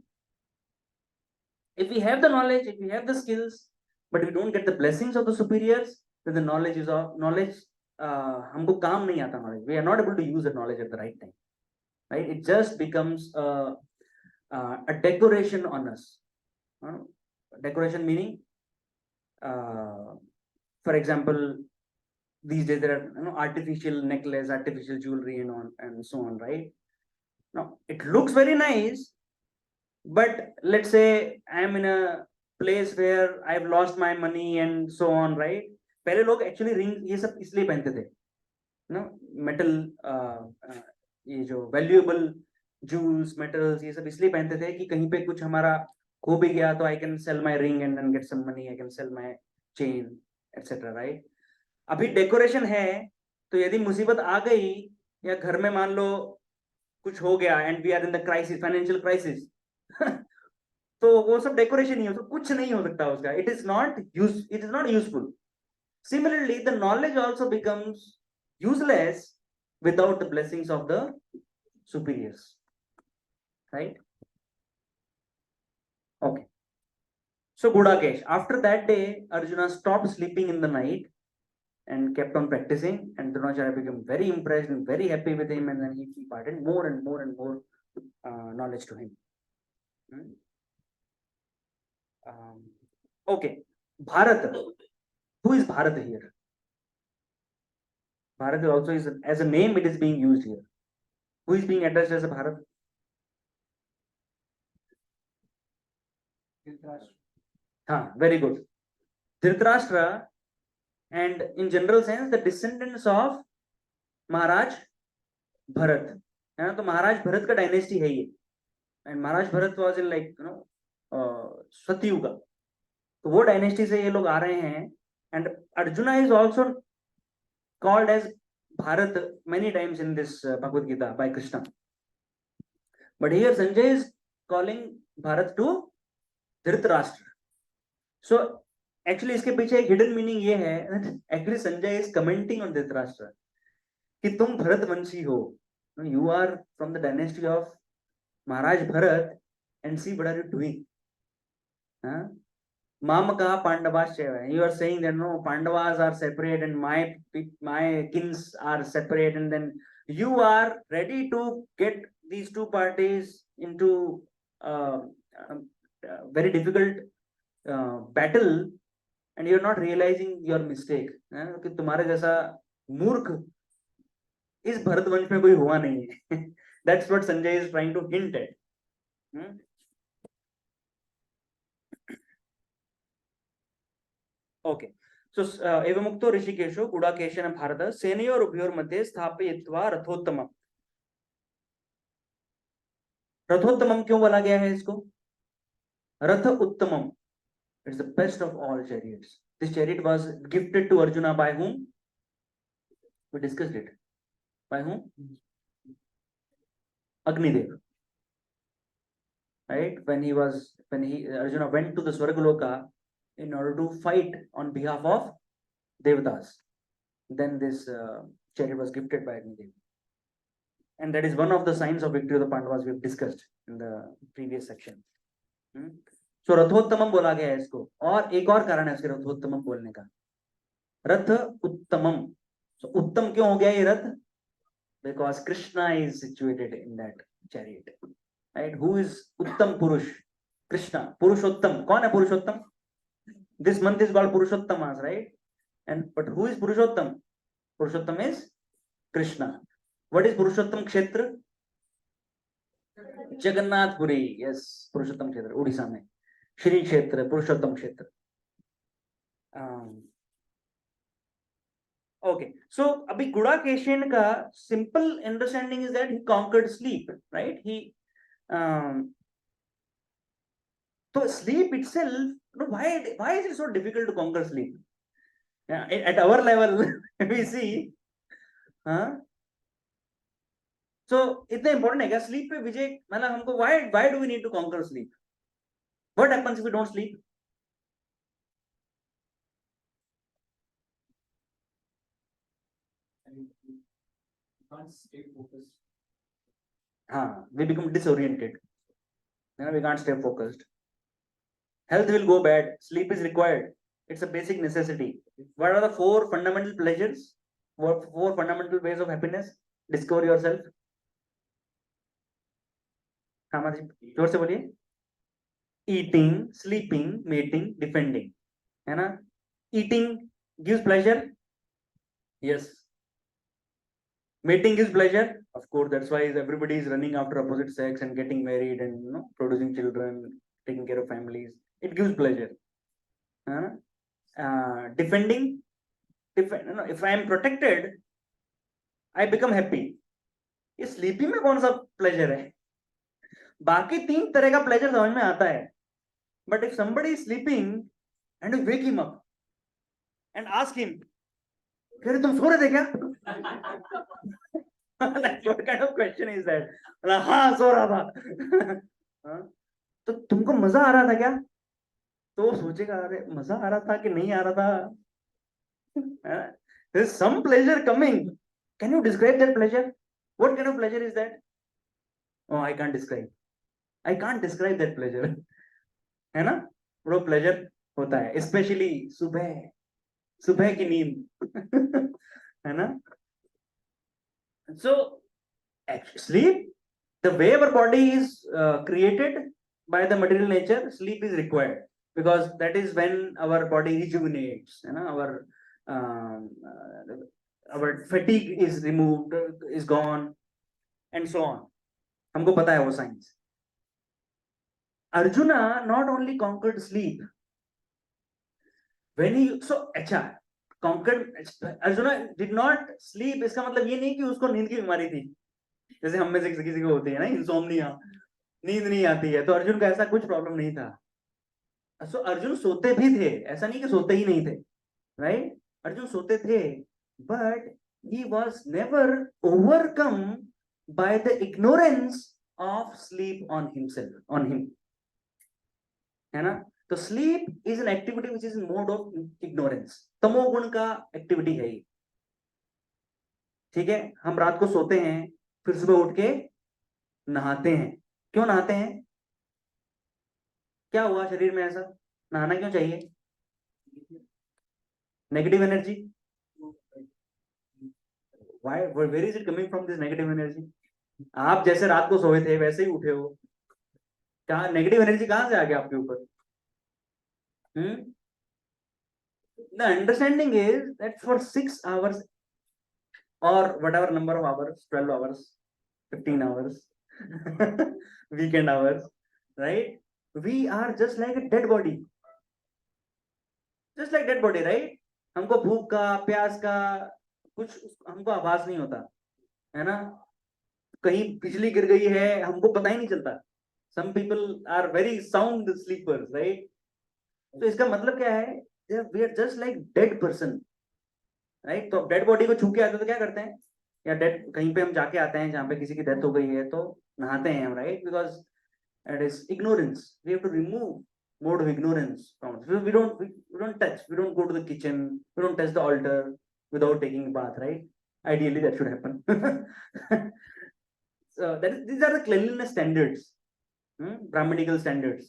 If we have the knowledge, if we have the skills, but we don't get the blessings of the superiors, then the knowledge is of knowledge. हमको काम नहीं आता knowledge. We are not able to use the knowledge at the right time, right? It just becomes a decoration on us. Decoration meaning, for example, these days there are artificial necklace, artificial jewelry, and so on, right? Now it looks very nice, but let's say I am in a place where I've lost my money and so on, right? पहले लोग actually ring ये सब इसलिए पहनते थे metal, ये जो valuable joules metals ये सब इसलिए पहनते थे कि कहीं पे कुछ हमारा खो भी गया तो I can sell my ring and then get some money, I can sell my chain etcetera, right? अभी डेकोरेशन है तो यदि मुसीबत आ गई या घर में मान लो कुछ हो गया and we are in the crisis, financial crisis, तो वो सब डेकोरेशन ही हो, तो कुछ नहीं हो सकता उसका. It is not useful. Similarly, the knowledge also becomes useless without the blessings of the superiors, right? Okay. So Gudakesh, after that day, Arjuna stopped sleeping in the night and kept on practicing, and Dronacharya became very impressed and very happy with him, and then he imparted more and more and more knowledge to him. Okay, Bharat. Who is Bharat here? Bharat also is, as a name, it is being used here. Who is being addressed as a Bharat? Very good. Dhritarashtra, and in general sense, the descendants of Maharaj Bharat. तो महाराज भरत का dynasty है ये, and Maharaj Bharat was in like सतयुग, तो वो dynasty से ये लोग आ रहे हैं. And Arjuna is also called as Bharat many times in this Bhagavad Gita by Krishna. But here Sanjay is calling Bharat to Dhritarashtra. So actually इसके पीछे एक hidden meaning ये है, actually Sanjay is commenting on Dhritarashtra कि तुम भरत वंशी हो, you are from the dynasty of Maharaj Bharat, and see what are you doing? Mamaka Pandavasya. You are saying that no, Pandavas are separate and my kins are separate, and then you are ready to get these two parties into very difficult battle, and you are not realizing your mistake. कि तुम्हारे जैसा मूर्ख इस भरत वंश में कोई हुआ नहीं है. That's what Sanjay is trying to hint at. Okay. So एवमुक्तो ऋषिकेशो गुडाकेशन Bharat सेनयोर उभयोर मध्ये स्थापयित्वा रथोत्तमम. रथोत्तमम क्यों बोला गया है इसको? रथ उत्तमम, it's the best of all chariots. This chariot was gifted to Arjuna by whom? We discussed it. By whom? Agnidev. Right? When Arjuna went to the Swargaloka in order to fight on behalf of Devatas. Then this chariot was gifted by Agnidev. And that is one of the signs of victory of the Pandavas we have discussed in the previous section. So रथोत्तमम बोला गया है इसको, और एक और कारण है इसके रथोत्तमम बोलने का, रथ उत्तमम. So उत्तम क्यों हो गया ये रथ? Because Krishna is situated in that chariot. Right? Who is Uttam Purush? Krishna. Purushottam. कौन है पुरुषोत्तम? This month is called Purushottamas, right? But who is Purushottam? Purushottam is Krishna. What is Purushottam Kshetra? Jagannath Puri. Yes, Purushottam Kshetra, Odisha में. Shri Kshetra, Purushottam Kshetra. Okay, so अभी गुड़ाकेशन का simple understanding is that he conquered sleep, right? So sleep itself, why is it so difficult to conquer sleep? Yeah, at our level, we see, so इतना important है क्या sleep पे विजय? मतलब हमको why do we need to conquer sleep? What happens if we don't sleep? Can't stay focused. We become disoriented. We can't stay focused. Health will go bad. Sleep is required. It's a basic necessity. What are the 4 fundamental pleasures? What 4 fundamental ways of happiness? Discover yourself. जोर से बोलिए. Eating, sleeping, mating, defending. है ना? Eating gives pleasure. Yes. Mating gives pleasure. Of course, that's why everybody is running after opposite sex and getting married and producing children, taking care of families. It gives pleasure. Defending. If I am protected, I become happy. ये sleeping में कौन सा pleasure है? बाकी 3 तरह का pleasure समझ में आता है. But if somebody is sleeping and you wake him up and ask him, "Kare तुम सो रहे थे क्या?" What kind of question is that? हाँ सो रहा था. तो तुमको मजा आ रहा था क्या? तो वो सोचेगा अरे मजा आ रहा था कि नहीं आ रहा था. There is some pleasure coming. Can you describe that pleasure? What kind of pleasure is that? Oh, I can't describe. I can't describe that pleasure. है ना? वो pleasure होता है, especially सुबह की नींद. है ना? So sleep, the way our body is created by the material nature, sleep is required because that is when our body rejuvenates. Our fatigue is removed, is gone, and so on. हमको पता है वो science. Arjuna not only conquered sleep, conquered. Arjuna did not sleep. इसका मतलब ये नहीं कि उसको नींद की बीमारी थी, जैसे हम में से किसी को होती है ना, इंसोम्निया, नींद नहीं आती है. तो अर्जुन का ऐसा कुछ प्रॉब्लम नहीं था. सो अर्जुन सोते भी थे, ऐसा नहीं कि सोते ही नहीं थे, राइट? अर्जुन सोते थे, but he was never overcome by the ignorance of sleep on him. है ना? तो sleep is an activity which is in mode of ignorance. तमोगुण का एक्टिविटी है ये. ठीक है, हम रात को सोते हैं, फिर सुबह उठ के नहाते हैं. क्यों नहाते हैं? क्या हुआ शरीर में ऐसा? नहाना क्यों चाहिए? Negative energy. Where is it coming from, this negative energy? आप जैसे रात को सोए थे वैसे ही उठे हो, कहाँ नेगेटिव एनर्जी कहां से आ गया आपके ऊपर? The understanding is that for 6 hours or whatever number of hours, 12 hours, 15 hours, weekend hours, right? We are just like a dead body. Just like dead body, right? हमको भूख का, प्यास का कुछ हमको आभास नहीं होता, है ना? कहीं बिजली गिर गई है हमको पता ही नहीं चलता. Some people are very sound sleepers, right? तो इसका मतलब क्या है? We are just like dead person. Right. तो डेड बॉडी को छू के आते तो क्या करते हैं, या डेड कहीं पे हम जाके आते हैं जहाँ पे किसी की डेथ हो गई है तो नहाते हैं हम, right, because it is ignorance, we have to remove mode of ignorance from it. We don't touch, we don't go to the kitchen, we don't touch the altar without taking a bath, right? Ideally that should happen. So these are the cleanliness standards, brahmanical standards.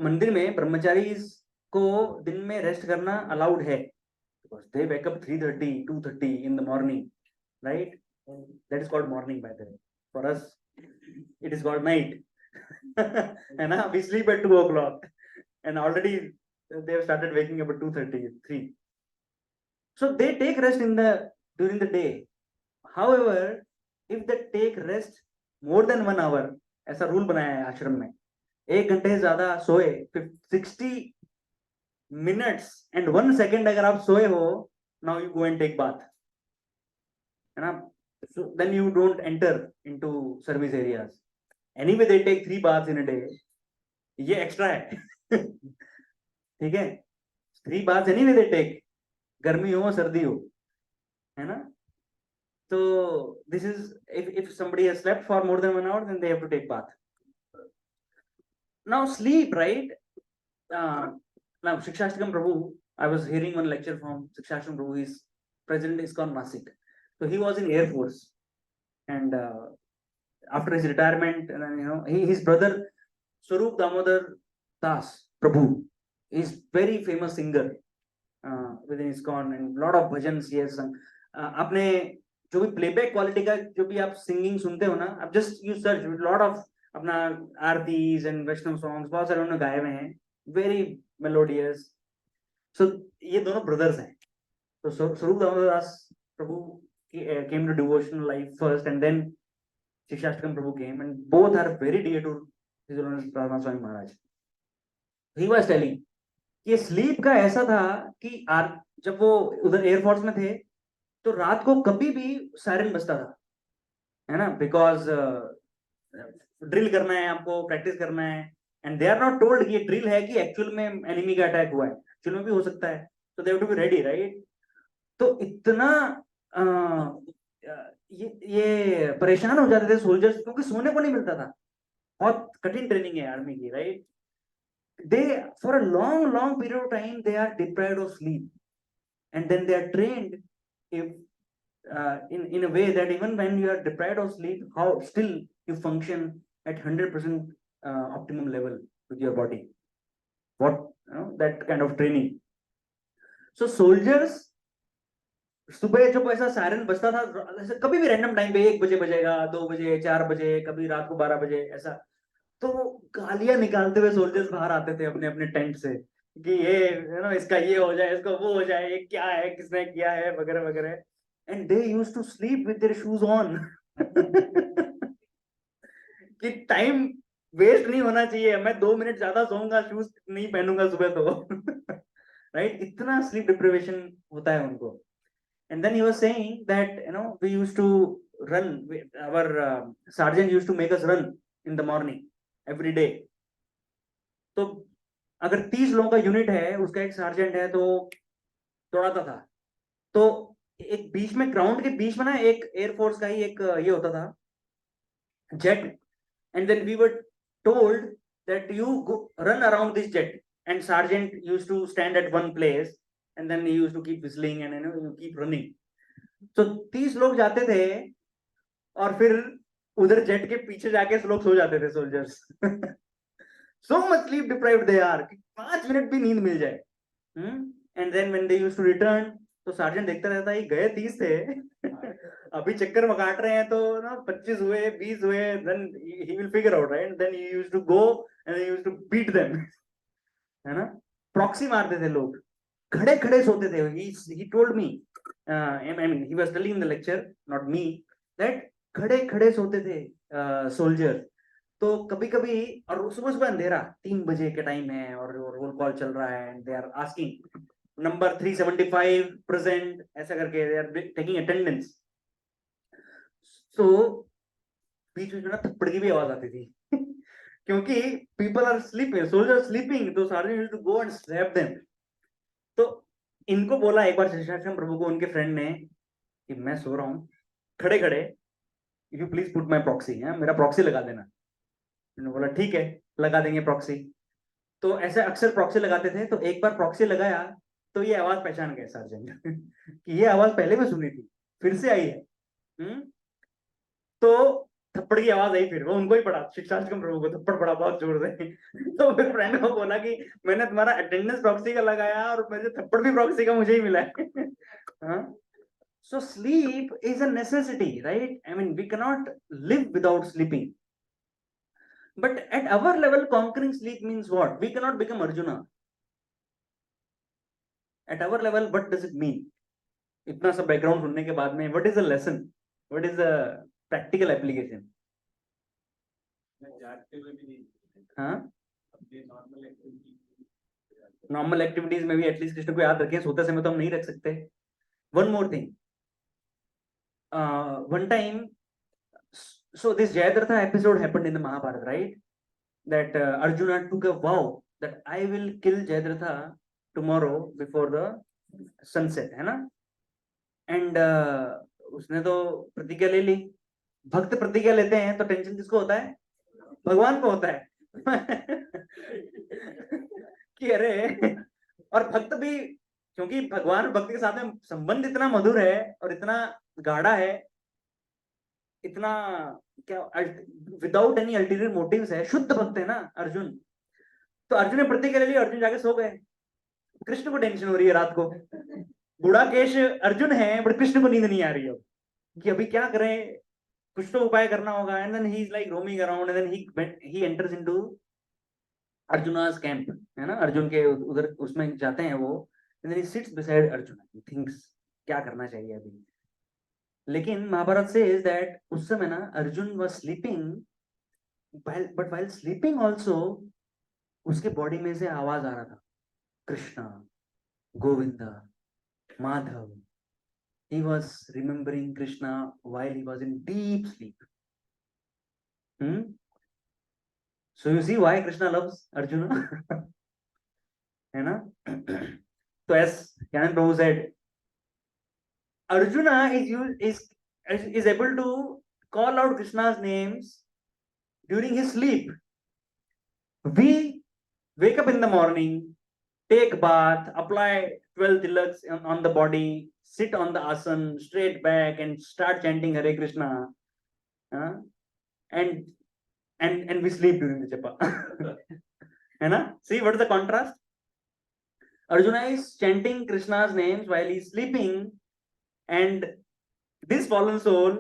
मंदिर में ब्रह्मचारी को दिन में rest करना allowed है, because they wake up 3:30 2:30 in the morning, right? That is called morning, by the way. For us it is called night. And we sleep at 2 o'clock and already they have started waking up at 2:30 3. So they take rest during the day. However, if they take rest more than 1 hour, ऐसा rule बनाया है आश्रम में, 1 घंटे से ज्यादा सोए, 60 minutes and 1 second अगर आप सोए हो, now you go and take bath, है ना? So then you don't enter into service areas. Anyway they take 3 baths in a day, ये एक्स्ट्रा है. ठीक है, 3 baths anyway they take, गर्मी हो सर्दी हो, है ना? So this is, if somebody has slept for more than 1 hour, then they have to take bath. Now sleep, right? Now Shikshashtakam Prabhu, I was hearing one lecture from Shikshashtakam Prabhu. He's president ISKCON Nasik. So he was in Air Force, and after his retirement, his brother Swarup Damodar Das Prabhu is very famous singer within ISKCON, and lot of bhajans he has sung. आपने जो भी playback quality का जो भी आप singing सुनते हो ना, आप just you search lot of अपना आरतीज एंड वैष्णव सॉन्ग्स, बहुत सारे उन्होंने गाए हुए हैं, वेरी मेलोडियस. सो ये दोनों ब्रदर्स हैं. तो स्वरूप दामोदर दास प्रभु came to devotional life first, and then Shikshashtakam Prabhu came, and both are very dear to His Holiness Pradhan Swami Maharaj. He was telling कि स्लीप का ऐसा था कि जब वो उधर एयरफोर्स में थे तो रात को कभी भी सायरन बजता था, है ना, बिकॉज ड्रिल करना है, आपको प्रैक्टिस करना है, and they are not told ये ड्रिल है कि एक्चुअल में एनिमी का अटैक हुआ है, एक्चुअल में भी हो सकता है, तो they have to be ready, right? तो इतना ये परेशान हो जाते थे सोल्जर्स, क्योंकि सोने को नहीं मिलता था. बहुत कठिन ट्रेनिंग है आर्मी की, right? They, for a long period of time, they are deprived of sleep, and then they are trained if in a way that even when you are deprived of sleep, how still you function at 100% optimum level with your body. What, that kind of training. So soldiers, सुबह जब ऐसा siren बजता था, कभी भी random time पे 1 बजे बजेगा, 2 बजे, 4 बजे, कभी रात को 12 बजे, ऐसा, तो गालियां निकालते हुए सोल्जर्स बाहर आते थे अपने अपने टेंट से कि ये इसका ये हो जाए, इसका वो हो जाए, ये क्या है, किसने किया है, वगैरह वगैरह. And they used to sleep with their shoes on. कि टाइम वेस्ट नहीं होना चाहिए, मैं 2 मिनट ज्यादा सोऊंगा, शूज नहीं पहनूंगा सुबह तो. राइट? इतना स्लीप डिप्रिवेशन होता है उनको. And then he was saying that we used to run, our sergeant used to make us run in the morning every day. तो अगर 30 लोगों का यूनिट है, उसका एक सार्जेंट है, तो दौड़ाता था. तो एक बीच में, ग्राउंड के बीच में ना, एक एयरफोर्स का ही एक ये होता था, jet. And then we were told that you go run around this jet, and sergeant used to stand at one place, and then he used to keep whistling, and you keep running. So 30 लोग जाते थे और फिर उधर jet के पीछे जाके लोग सो जाते थे soldiers. so much sleep deprived they are कि 5 मिनट भी नींद मिल जाए. And then when they used to return, तो सार्जेंट देखता रहता है, गए 30 थे, अभी चक्कर में काट रहे हैं, तो ना 25 हुए, 20 हुए, then he will figure out, right? Then he used to go and he used to beat them. है ना? प्रॉक्सी मारते थे लोग, खड़े खड़े सोते थे. He told me, I mean he was telling in the lecture, not me, that खड़े खड़े सोते थे सोल्जर. तो कभी कभी, और सुबह सुबह अंधेरा, 3 बजे के टाइम है और रोल कॉल चल रहा है, and they are asking number 375 present, ऐसा करके they are taking attendance. So बीच में ना थप्पड़ की भी आवाज आती थी. क्योंकि people are sleeping, soldier sleeping, तो sergeant used to go and slap them. तो इनको बोला एक बार शशांक प्रभु को उनके फ्रेंड ने कि मैं सो रहा हूँ, खड़े खड़े, you please put my proxy, मेरा प्रॉक्सी लगा देना। उन्होंने बोला ठीक है, लगा देंगे प्रॉक्सी। तो ऐसे अक्सर प्रॉक्सी लगाते थे, तो एक बार प्रॉक्सी लगाया तो ये आवाज पहचान गए सर्जन कि ये आवाज पहले भी सुनी थी, फिर से आई है। तो थप्पड़ की आवाज आई, फिर वो उनको ही पड़ा, शिक्षाश्रम प्रभु को थप्पड़ पड़ा बहुत जोर से तो फिर फ्रेंड को बोला कि मैंने तुम्हारा अटेंडेंस प्रॉक्सी का लगाया और मुझे थप्पड़ भी प्रॉक्सी का मुझे ही मिला है So sleep is a necessity, right? I mean, we cannot live without sleeping. But at our level, conquering sleep means what? We cannot become Arjuna. At our level, what does it mean? इतना सब background सुनने के बाद में, what is the lesson? What is the practical application? हाँ, normal activities में भी at least Krishna को याद रखें, सोते समय तो हम नहीं रख सकते। One more thing, one time, so this Jayadratha episode happened in the Mahabharata, right? That Arjuna took a vow that I will kill Jayadratha tomorrow before the sunset, है ना? And उसने तो प्रतिज्ञा ले ली। भक्त प्रतिज्ञा लेते हैं तो टेंशन किसको होता है? भगवान को होता है कि अरे, और भक्त भी, क्योंकि भगवान और भक्त के साथ में संबंध इतना मधुर है और इतना गाढ़ा है, इतना क्या, विदाउट एनी अल्टीरियर मोटिव्स है, शुद्ध भक्त है ना अर्जुन। तो अर्जुन ने प्रतिज्ञा ले ली, अर्जुन जाके सो गए। कृष्ण को टेंशन हो रही है रात को, बूढ़ा केश अर्जुन है, बट कृष्ण को नींद नहीं आ रही है कि अभी क्या करें, कुछ तो उपाय करना होगा। And then he is like roaming around, and then he enters into Arjuna's camp, है ना, अर्जुन के उधर उसमें जाते हैं वो। And then he sits beside Arjun, he thinks क्या करना चाहिए अभी। लेकिन महाभारत से इज दैट उस समय ना Arjun was sleeping, but while sleeping also उसके बॉडी में से आवाज आ रहा था, Krishna, Govinda, Madhav. He was remembering Krishna while he was in deep sleep. So you see why Krishna loves Arjuna, है ना? So as Gyanan Prabhu said, Arjuna is able to call out Krishna's names during his sleep. We wake up in the morning, take bath, apply 12 tilaks on the body, sit on the asan, straight back, and start chanting Hare Krishna, and we sleep during the japa. है ना? See what is the contrast? Arjuna is chanting Krishna's names while he is sleeping, and this fallen soul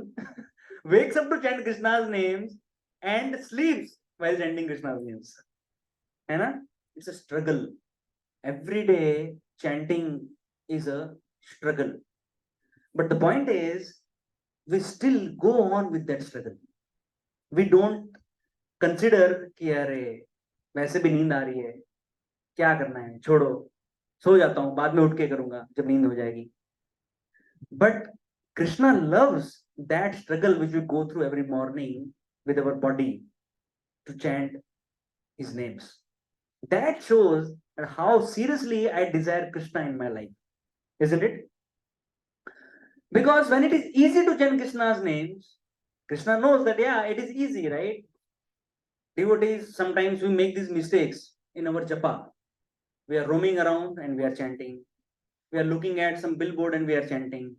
wakes up to chant Krishna's names and sleeps while chanting Krishna's names. है ना? It's a struggle. Every day chanting is a struggle. But the point is, we still go on with that struggle. We don't consider कि अरे वैसे भी नींद आ रही है, क्या करना है, छोड़ो, सो जाता हूँ, बाद में उठ के करूंगा जब नींद हो जाएगी। But Krishna loves that struggle which we go through every morning with our body to chant his names. That shows how seriously I desire Krishna in my life, isn't it? Because when it is easy to chant Krishna's names, Krishna knows that, yeah, it is easy, right? Devotees, sometimes we make these mistakes in our japa. We are roaming around and we are chanting. We are looking at some billboard and we are chanting.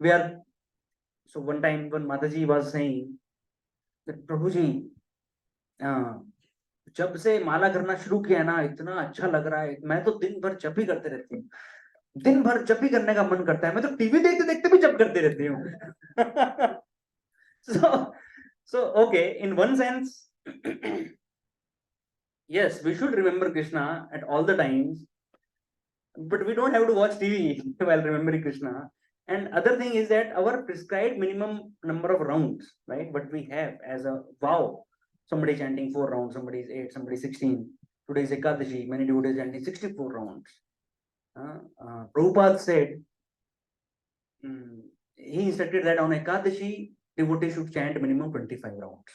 So one time when Mataji was saying that, Prabhuji, जब से माला करना शुरू किया ना, इतना अच्छा लग रहा है, मैं तो दिन भर जप ही करते रहती हूँ, दिन भर जप ही करने का मन करता है, मैं तो टीवी देखते देखते भी जप करती रहती हूँ so okay, in one sense yes, we should remember Krishna at all the times, but we don't have to watch TV while remembering Krishna. And other thing is that our prescribed minimum number of rounds, right, what we have as a vow, somebody chanting 4 rounds, somebody is 8, somebody is 16. Today is Ekadashi, many devotees chanting 64 rounds. Prabhupada said, he instructed that on Ekadashi, devotees should chant minimum 25 rounds.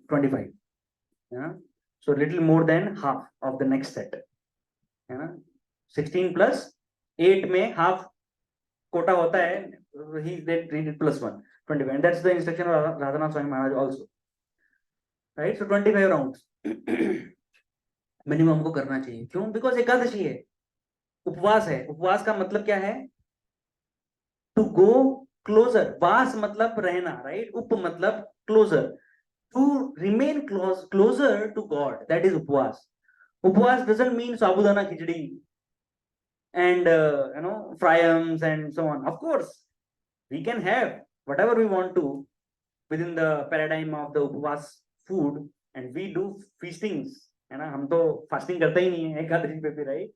25. So little more than half of the next set. 16 plus 8 में half Kota होता है, he did read it +1 25, and that's the instruction of Radhanath Swami Maharaj also, right? So 25 rounds minimum हमको करना चाहिए. क्यों? Because Ekadashi है, उपवास है. उपवास का मतलब क्या है? To go closer. वास मतलब रहना, राइट? उप मतलब closer. To remain closer to God, that is उपवास. उपवास doesn't mean sabudana khichdi and fryams and so on. Of course we can have whatever we want to within the paradigm of the उपवास food, and we do feastings, है ना? हम तो fasting करते ही नहीं है एकादशी पे भी, right?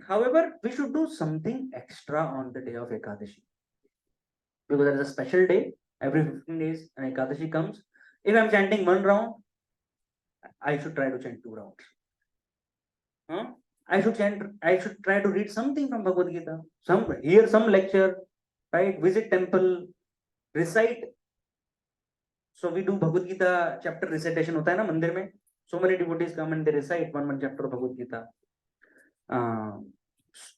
However, we should do something extra on the day of Ekadashi, because that is a special day. Every 15 days an Ekadashi comes. If I'm chanting 1 round, I should try to chant 2 rounds. I should try to read something from Bhagavad Gita, hear some lecture, right? Visit temple, recite. So we do Bhagavad Gita chapter recitation hota hai na mandir mein. So many devotees come and they recite one chapter of Bhagavad Gita.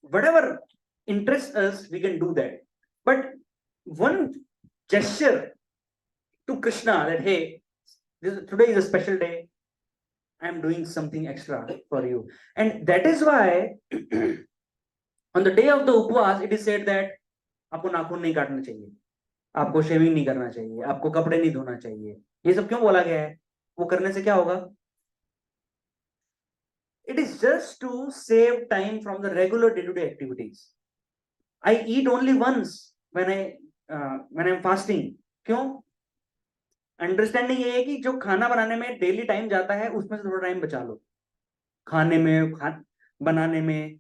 Whatever interests us, we can do that. But one gesture to Krishna that, hey, today is a special day, I am doing something extra for you. And that is why on the day of the upvas, it is said that आपको नाखून नहीं काटना चाहिए, आपको shaving नहीं करना चाहिए, आपको कपड़े नहीं धोना चाहिए. ये सब क्यों बोला गया है? वो करने से क्या होगा? It is just to save time from the regular day-to-day activities. I eat only once when I'm fasting. क्यों? अंडरस्टैंडिंग ये है कि जो खाना बनाने में डेली टाइम जाता है उसमें से थोड़ा टाइम बचा लो. खाने में, बनाने में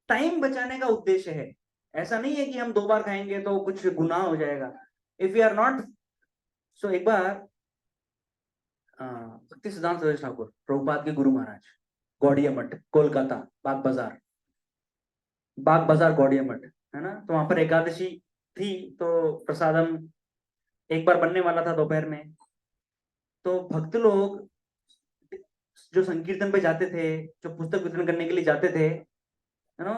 टाइम बचाने का उद्देश्य है. ऐसा नहीं है कि हम 2 बार खाएंगे तो कुछ गुनाह हो जाएगा. If you are not. So एक बार भक्ति सिद्धांत सरस्वती ठाकुर प्रभुपाद के गुरु महाराज, गौड़िया मठ, कोलकाता, बाग बाजार गौड़िया मठ, है ना? तो वहां पर एकादशी थी, तो प्रसादम एक बार बनने वाला था दोपहर में. तो भक्त लोग जो संकीर्तन पे जाते थे, जो पुस्तक वितरण करने के लिए जाते थे, you know,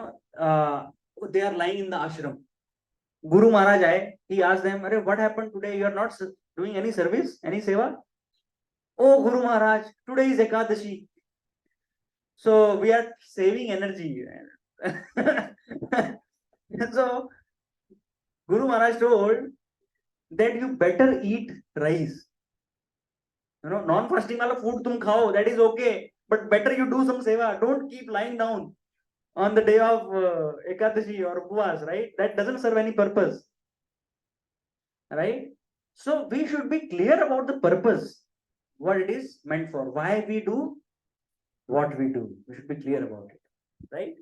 they are lying in the ashram. Guru Maharaj आए, ही आस्क्ड देम, अरे what happened today? You are not doing any service, any seva? Oh Guru Maharaj, today is Ekadashi, so we are saving energy. So Guru Maharaj told that you better eat rice. Non-fasting वाला food तुम खाओ, that is okay, but better you do some seva. Don't keep lying down on the day of Ekadashi or Upvas, right? That doesn't serve any purpose, right? So we should be clear about the purpose, what it is meant for, why we do what we do. We should be clear about it, right?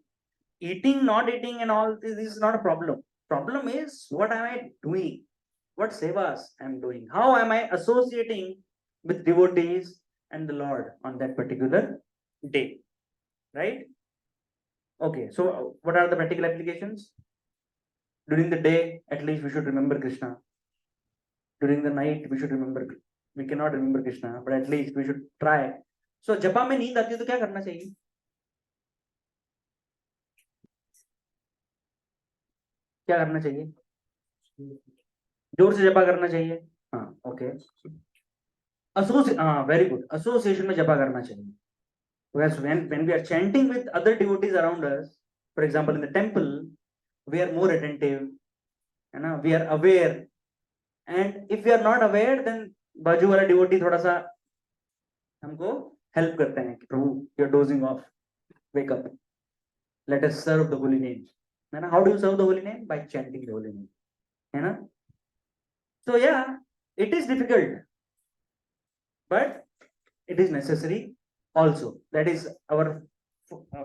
Eating, not eating and all this is not a problem. Problem is, what am I doing? What sevas I'm doing? How am I associating with devotees and the Lord on that particular day, right? Okay, so what are the practical applications? During the day, at least we should remember Krishna. During the night, we should remember. We cannot remember Krishna, but at least we should try. So जपा में नींद आती है तो क्या करना चाहिए? क्या करना चाहिए? जोर से जपा करना चाहिए. हाँ, ओके. Very good. एसोसिएशन में जपा करना चाहिए. Whereas when we are chanting with other devotees around us, for example in the temple, we are more attentive, we are aware. And if we are not aware, then बाजू वाला devotee थोड़ा सा हमको help करते हैं कि प्रभु, you are dozing off, wake up, let us serve the holy name. How do you serve the holy name? By chanting the holy name. So yeah, it is difficult, but it is necessary also. That is our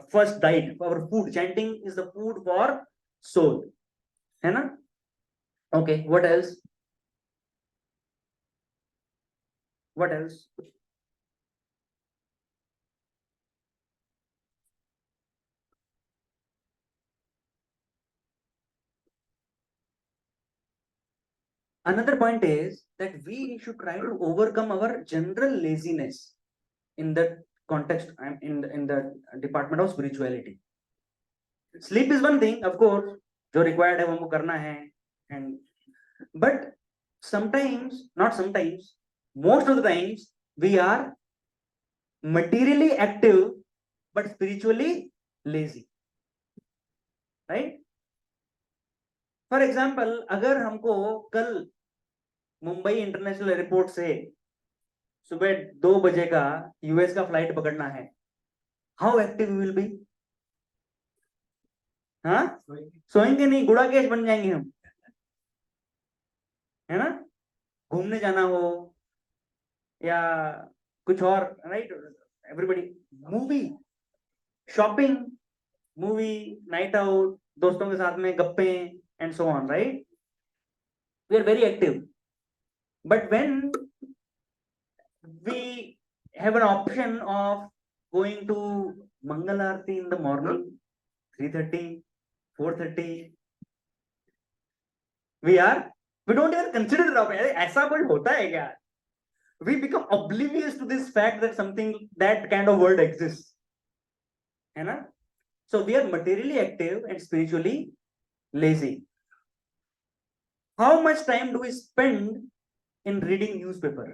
first diet, our food. Chanting is the food for soul. Okay, what else? What else? Another point is that we should try to overcome our general laziness in the context, in the department of spirituality. Sleep is one thing, of course, जो required है वो हमको करना है, and but sometimes, not sometimes, most of the times we are materially active but spiritually lazy, right? For example, अगर हमको कल Mumbai international airport से सुबह 2 बजे का यूएस का फ्लाइट पकड़ना है, हाउ एक्टिव विल बी? हाँ, सोएंगे नहीं, गुड़ा केश बन जाएंगे हम, है ना? घूमने जाना हो या कुछ और, right? Everybody, movie, shopping, movie, night out, दोस्तों के साथ में गप्पे and so on, right? We are very active, but when we have an option of going to Mangal Aarti in the morning, 3:30, 4:30. We don't even consider it up. ऐसा कुछ होता है क्या? We become oblivious to this fact that something, that kind of world exists. है ना? So we are materially active and spiritually lazy. How much time do we spend in reading newspaper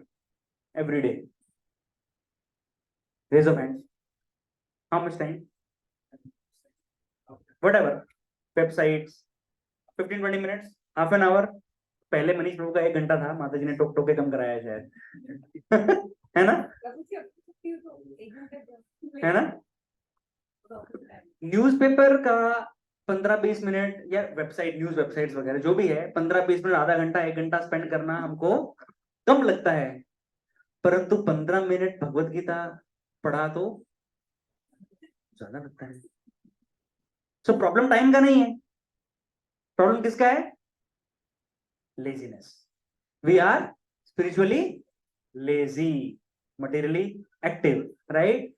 every day? Raise of hands. How much time? Whatever. Websites, 15-20 minutes, half an hour. पहले मनीष प्रभु का 1 घंटा था, माता जी ने टोक टोके कम कराया शायद। है ना? है ना? न्यूज़पेपर का 15-20 मिनट, या वेबसाइट, न्यूज वेबसाइट्स वगैरह जो भी है, 15-20 मिनट, आधा घंटा, 1 घंटा स्पेंड करना हमको कम लगता है, परंतु 15 मिनट भगवत गीता पढ़ा तो ज्यादा लगता है। सो प्रॉब्लम टाइम का नहीं है, प्रॉब्लम किसका है? Laziness. We are spiritually lazy, materially active, right?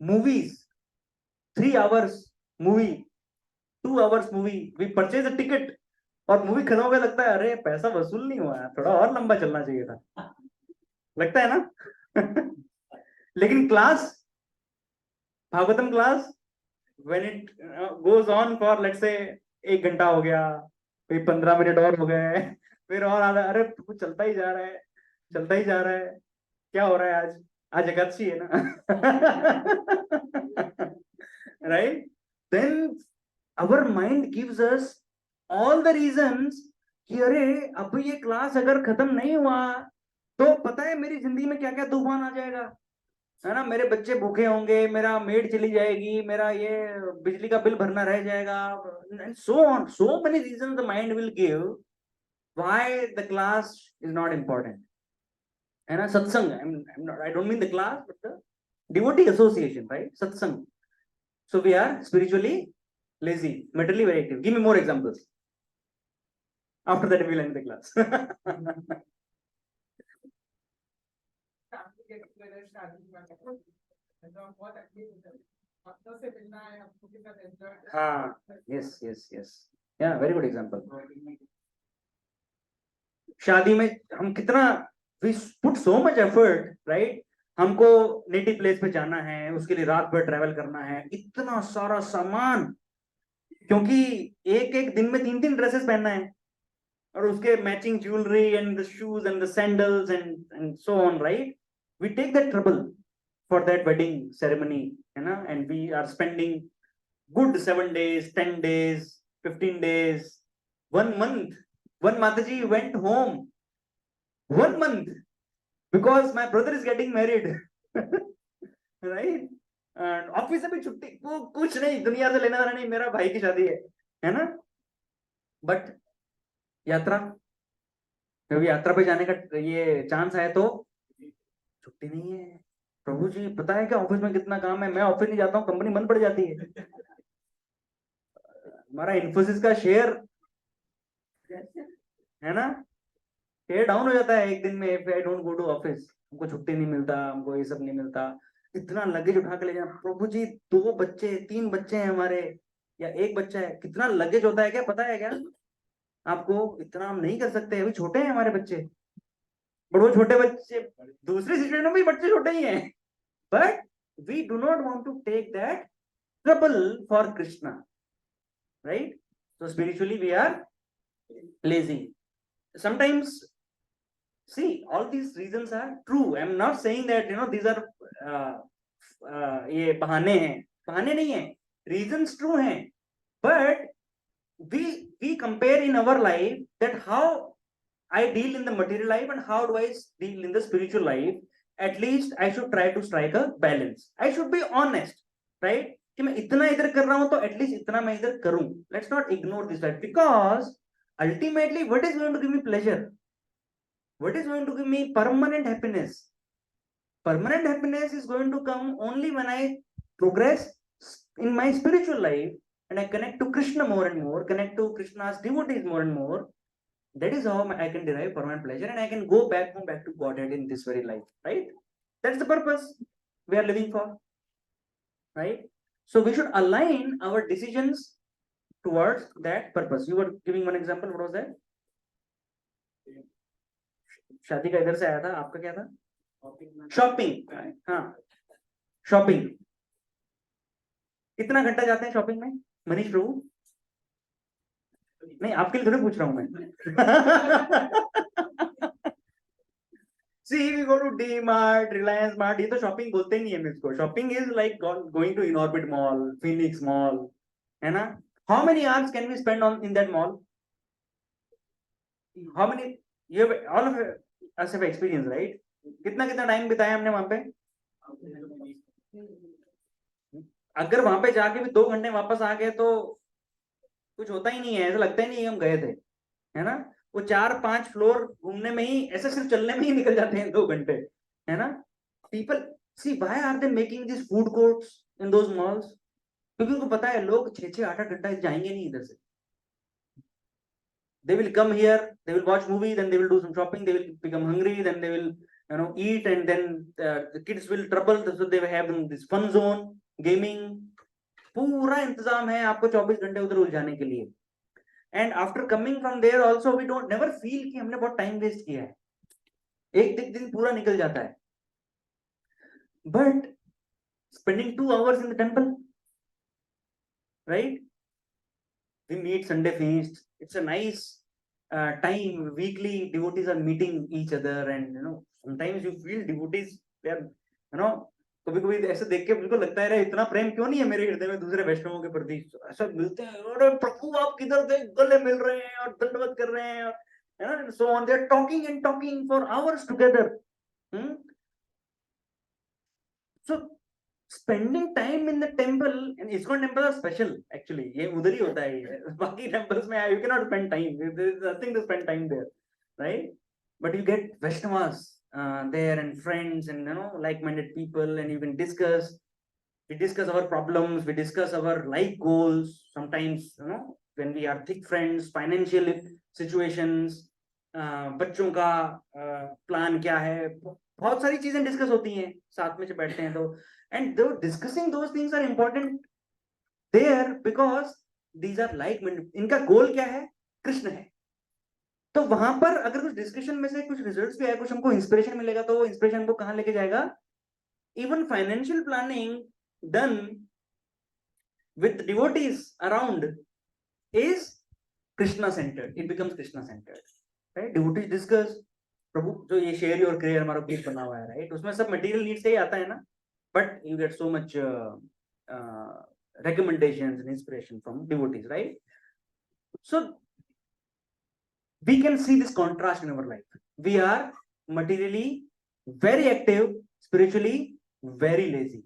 Movies, 3 hours movie, 2 hours movie, we purchase a ticket, और मूवी खत्म होकर लगता है अरे पैसा वसूल नहीं हुआ, थोड़ा और लंबा चलना चाहिए था, लगता है ना? लेकिन class, Bhagavatam class, when it goes on for let's say 1 घंटा हो गया, फिर 15 मिनट और हो गए, फिर और आधा, अरे कुछ चलता ही जा रहा है, चलता ही जा रहा है, क्या हो रहा है आज? आज एकादशी है ना? Right? Then our mind gives us all the reasons कि अरे अब ये क्लास अगर खत्म नहीं हुआ तो पता है मेरी जिंदगी में क्या क्या तूफान आ जाएगा, है ना? मेरे बच्चे भूखे होंगे, मेरा मेड चली जाएगी, मेरा ये बिजली का बिल भरना रह जाएगा, and so on, so many reasons the mind will give why the class is not important, है ना? सत्संग, I don't mean the class but the devotee association, right? Satsang. So we are spiritually lazy, materially very active. Give me more examples. After that we will end the class. हाँ, yes, yeah, very good example. शादी में हम कितना, we put so much effort, right? हमको native place पे जाना है, उसके लिए रात भर ट्रैवल करना है, इतना सारा सामान, क्योंकि एक एक दिन में 3-3 ड्रेसेस पहनना है, और उसके matching jewellery and the shoes and the sandals and so on, right? We take that trouble for that wedding ceremony, है ना? And we are spending good 7 days, 10 days, 15 days, 1 month. One Mataji went home 1 month because my brother is getting married. Right? And office से भी छुट्टी, कुछ नहीं, दुनिया से लेना देना नहीं, मेरा भाई की शादी है ना? बट यात्रा, क्योंकि यात्रा पे जाने का ये चांस है तो छुट्टी नहीं है। प्रभु जी पता है क्या ऑफिस में कितना काम है, मैं ऑफिस नहीं जाता हूँ, कंपनी बंद पड़ जाती है, हमारा इन्फोसिस का शेयर, है ना, शेयर डाउन हो जाता है एक दिन में, if I don't go to office, हमको छुट्टी नहीं मिलता, हमको ये सब नहीं मिलता, इतना लगेज उठा के ले जाना। प्रभु जी 2 बच्चे, 3 बच्चे हैं हमारे, या 1 बच्चा है, कितना लगेज होता है क्या, पता है क्या आपको? इतना हम नहीं कर सकते, अभी छोटे हैं हमारे बच्चे, बट वो छोटे बच्चे दूसरी सिचुएशन में भी बच्चे छोटे ही हैं, but we do not want to take that trouble for Krishna, right? So spiritually we are lazy. Sometimes, see, all these reasons are true. I'm not saying that these are uh, ये बहाने हैं, बहाने नहीं है, reasons true हैं, but we compare in our life that how I deal in the material life and how do I deal in the spiritual life. At least I should try to strike a balance. I should be honest, right? कि मैं इतना इधर कर रहा हूं तो at least इतना मैं इधर करूं. Let's not ignore this fact, because ultimately what is going to give me pleasure, what is going to give me permanent happiness? Permanent happiness is going to come only when I progress in my spiritual life and I connect to Krishna more and more, connect to Krishna's devotees more and more. That is how I can derive permanent pleasure and I can go back home, back to Godhead in this very life, right? That's the purpose we are living for, right? So we should align our decisions towards that purpose. You were giving one example. What was that? शादी का इधर से आया था, आपका क्या था? Shopping. हाँ, शॉपिंग. कितना घंटा जाते हैं शॉपिंग में, मनीष प्रभु? नहीं, आपके लिए थोड़ी पूछ रहा हूं मैं. See, we go to D-Mart, Reliance Mart, ये तो शॉपिंग बोलते ही नहीं है इसको. Shopping is like going to Inorbit mall, Phoenix mall, है ना? How many hours can we spend on in that mall? How many, you all of us have experience, right? कितना कितना टाइम बिताया हमने वहां पे? अगर वहां पे जाके भी 2 घंटे वापस आ गए तो कुछ होता ही नहीं है, ऐसा लगता ही नहीं है हम गए थे, है ना? वो 4-5 फ्लोर घूमने में ही, ऐसे सिर्फ चलने में ही निकल जाते हैं 2 घंटे, है ना? People, see why are they making this food courts in those malls? क्योंकि उनको पता है लोग 6-8 घंटा जाएंगे नहीं इधर से. They will come here, they will watch movie, then they will do some shopping, they will become hungry, then they will eat, and then the kids will trouble, so they will have this fun zone, gaming. पूरा इंतजाम है आपको 24 घंटे उधर उलझाने के लिए. And after coming from there also we don't never feel कि हमने बहुत टाइम वेस्ट किया है. एक दिन पूरा निकल जाता है. But spending 2 hours in the temple, right? We meet Sunday feast. It's a nice time. Weekly devotees are meeting each other, and sometimes you feel devotees, they are, कभी कभी ऐसे देख के बिल्कुल लगता है इतना प्रेम क्यों नहीं है मेरे हृदय में दूसरे वैष्णवों के प्रति. ऐसा मिलते हैं, अरे प्रभु आप किधर थे, गले मिल रहे हैं और दंडवत कर रहे हैं, है ना? So on, they are talking and talking for hours together. So spending time in the temple, and ISKCON temple are special actually, ये उधर ही होता है ये. बाकी temples में you cannot spend time, there is nothing to spend time there, right? But you get Vaishnavas there, and friends, and like-minded people, and you can discuss. We discuss our problems, we discuss our life goals. Sometimes when we are thick friends, financial situations, बच्चों का plan क्या है, बहुत सारी चीजें discuss होती हैं साथ में जब बैठते हैं तो. And though discussing those things are important there, because these are like-minded. इनका गोल क्या है? कृष्ण है. तो वहां पर अगर कुछ डिस्कशन में से कुछ रिजल्ट्स भी आए, कुछ हमको इंस्पिरेशन मिलेगा, तो वो इंस्पिरेशन को कहां लेके जाएगा? Even financial planning done with devotees around is Krishna centered. It becomes Krishna centered, right? Devotees discuss, प्रभु जो ये शेयर योर करियर हमारा पेज बना हुआ है, राइट? उसमें सब मटेरियल नीड से ही आता है ना, but you get so much recommendations and inspiration from devotees, right? So we can see this contrast in our life. We are materially very active, spiritually very lazy,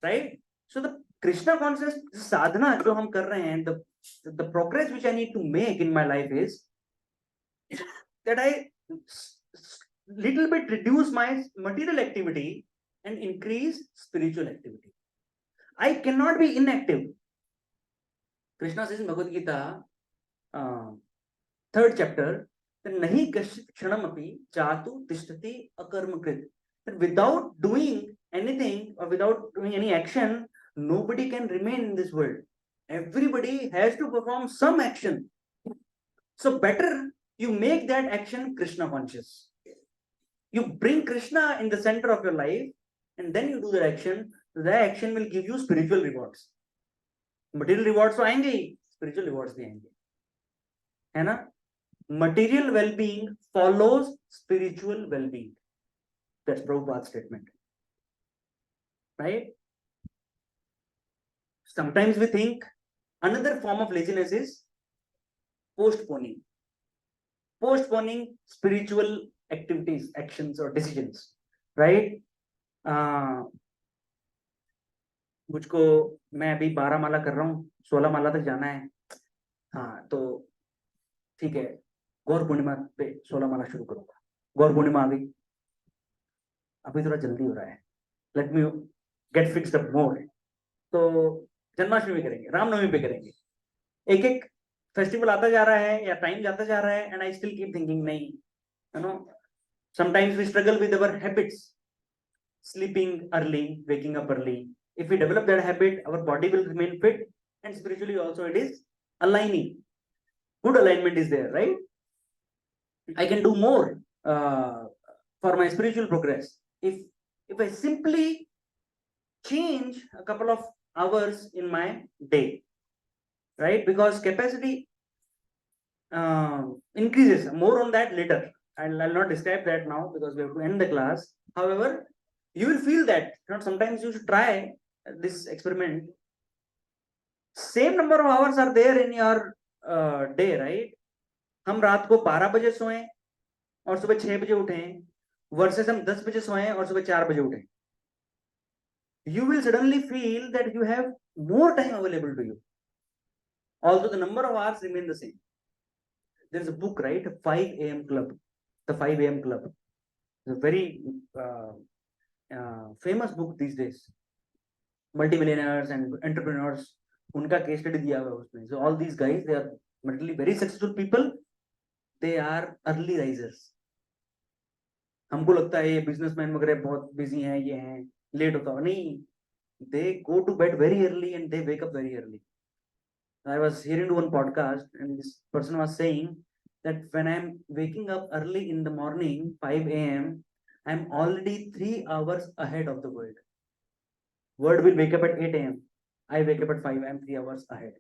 right? So the Krishna conscious sadhana जो हम कर रहे हैं, the progress which I need to make in my life is that I little bit reduce my material activity and increase spiritual activity. I cannot be inactive. Krishna says in Bhagavad Gita, 3rd chapter, nahi kashit kshanam api jatu tishtati akarmakrit. That without doing anything or without doing any action, nobody can remain in this world. Everybody has to perform some action. So better you make that action Krishna conscious. You bring Krishna in the center of your life, and then you do the action. That action will give you spiritual rewards. Material rewards तो आएंगे ही, spiritual rewards भी आएंगे, है ना. Material wellbeing follows spiritual wellbeing. That's Prabhupada's statement, right? Sometimes we think another form of laziness is postponing. Postponing spiritual activities, actions, or decisions, right? मुझको मैं अभी 12 माला कर रहा हूँ, 16 माला तक जाना है. हाँ तो ठीक है, गौर पूर्णिमा पे 16 माला शुरू करूंगा. गौर पूर्णिमा आ गई, अभी थोड़ा जल्दी हो रहा है, let me gate fixed up more. तो जन्माष्टमी में करेंगे, रामनवमी पे करेंगे. एक एक फेस्टिवल आता जा रहा है या टाइम जाता जा रहा है, and I still keep thinking नहीं, you know, sometimes we struggle with our habits, sleeping early, waking up early. If we develop that habit, our body will remain fit, and spiritually also it is aligning. Good alignment is there, right? I can do more for my spiritual progress if I simply change a couple of hours in my day, right? Because capacity increases. More on that later. I'll not describe that now because we have to end the class. However, you will feel that, you know, sometimes you should try this experiment. Same number of hours are there in your day, right? हम रात को 12 बजे सोए और सुबह 6 बजे उठे, versus हम 10 बजे सोए और सुबह 4 बजे उठे. You will suddenly feel that you have more time available to you, although the number of hours remain the same. There is a book, right? 5 a.m. Club. The 5 a.m. Club. It's a very famous book these days. Multimillionaires and entrepreneurs, उनका case study दिया हुआ है उसमें. So all these guys, they are materially very successful people. They are early risers. हमको लगता है ये businessman वगैरह बहुत बिजी हैं, ये हैं, लेट होता है. नहीं, they go to bed very early and they wake up very early. I was hearing to one podcast and this person was saying that when I'm waking up early in the morning, 5 a.m., I'm already 3 hours ahead of the world. World will wake up at 8 a.m. I wake up at 5, I'm 3 hours ahead.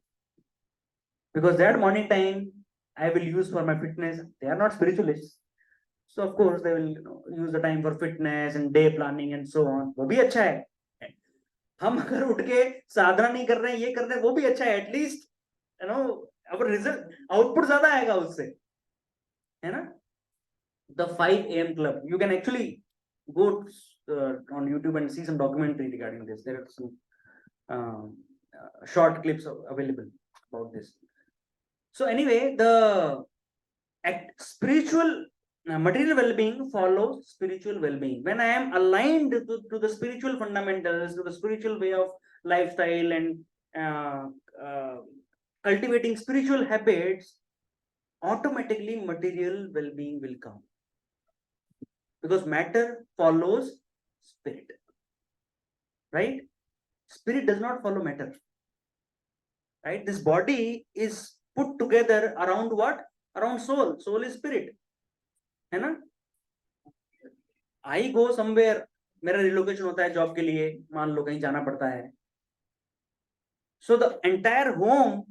Because that morning time I will use for my fitness. They are not spiritualists. So of course they will, you know, use the time for fitness and day planning and so on. वो भी अच्छा है. हम अगर उठ के साधना नहीं कर रहे हैं, ये कर रहे हैं, वो भी अच्छा है. At least you know our result output ज्यादा आएगा उससे, है ना. The 5 a.m. Club, you can actually go on YouTube and see some documentary regarding this. There are some short clips available about this. So anyway, the spiritual material well-being follows spiritual well-being. When I am aligned to the spiritual fundamentals, to the spiritual way of lifestyle, and cultivating spiritual habits, automatically material well-being will come, because matter follows spirit, right? Spirit does not follow matter, right? This body is put together around what? Around soul. Soul is spirit, है ना. I go somewhere, मेरा relocation होता है job के लिए, मान लो कहीं जाना पड़ता है. So the entire home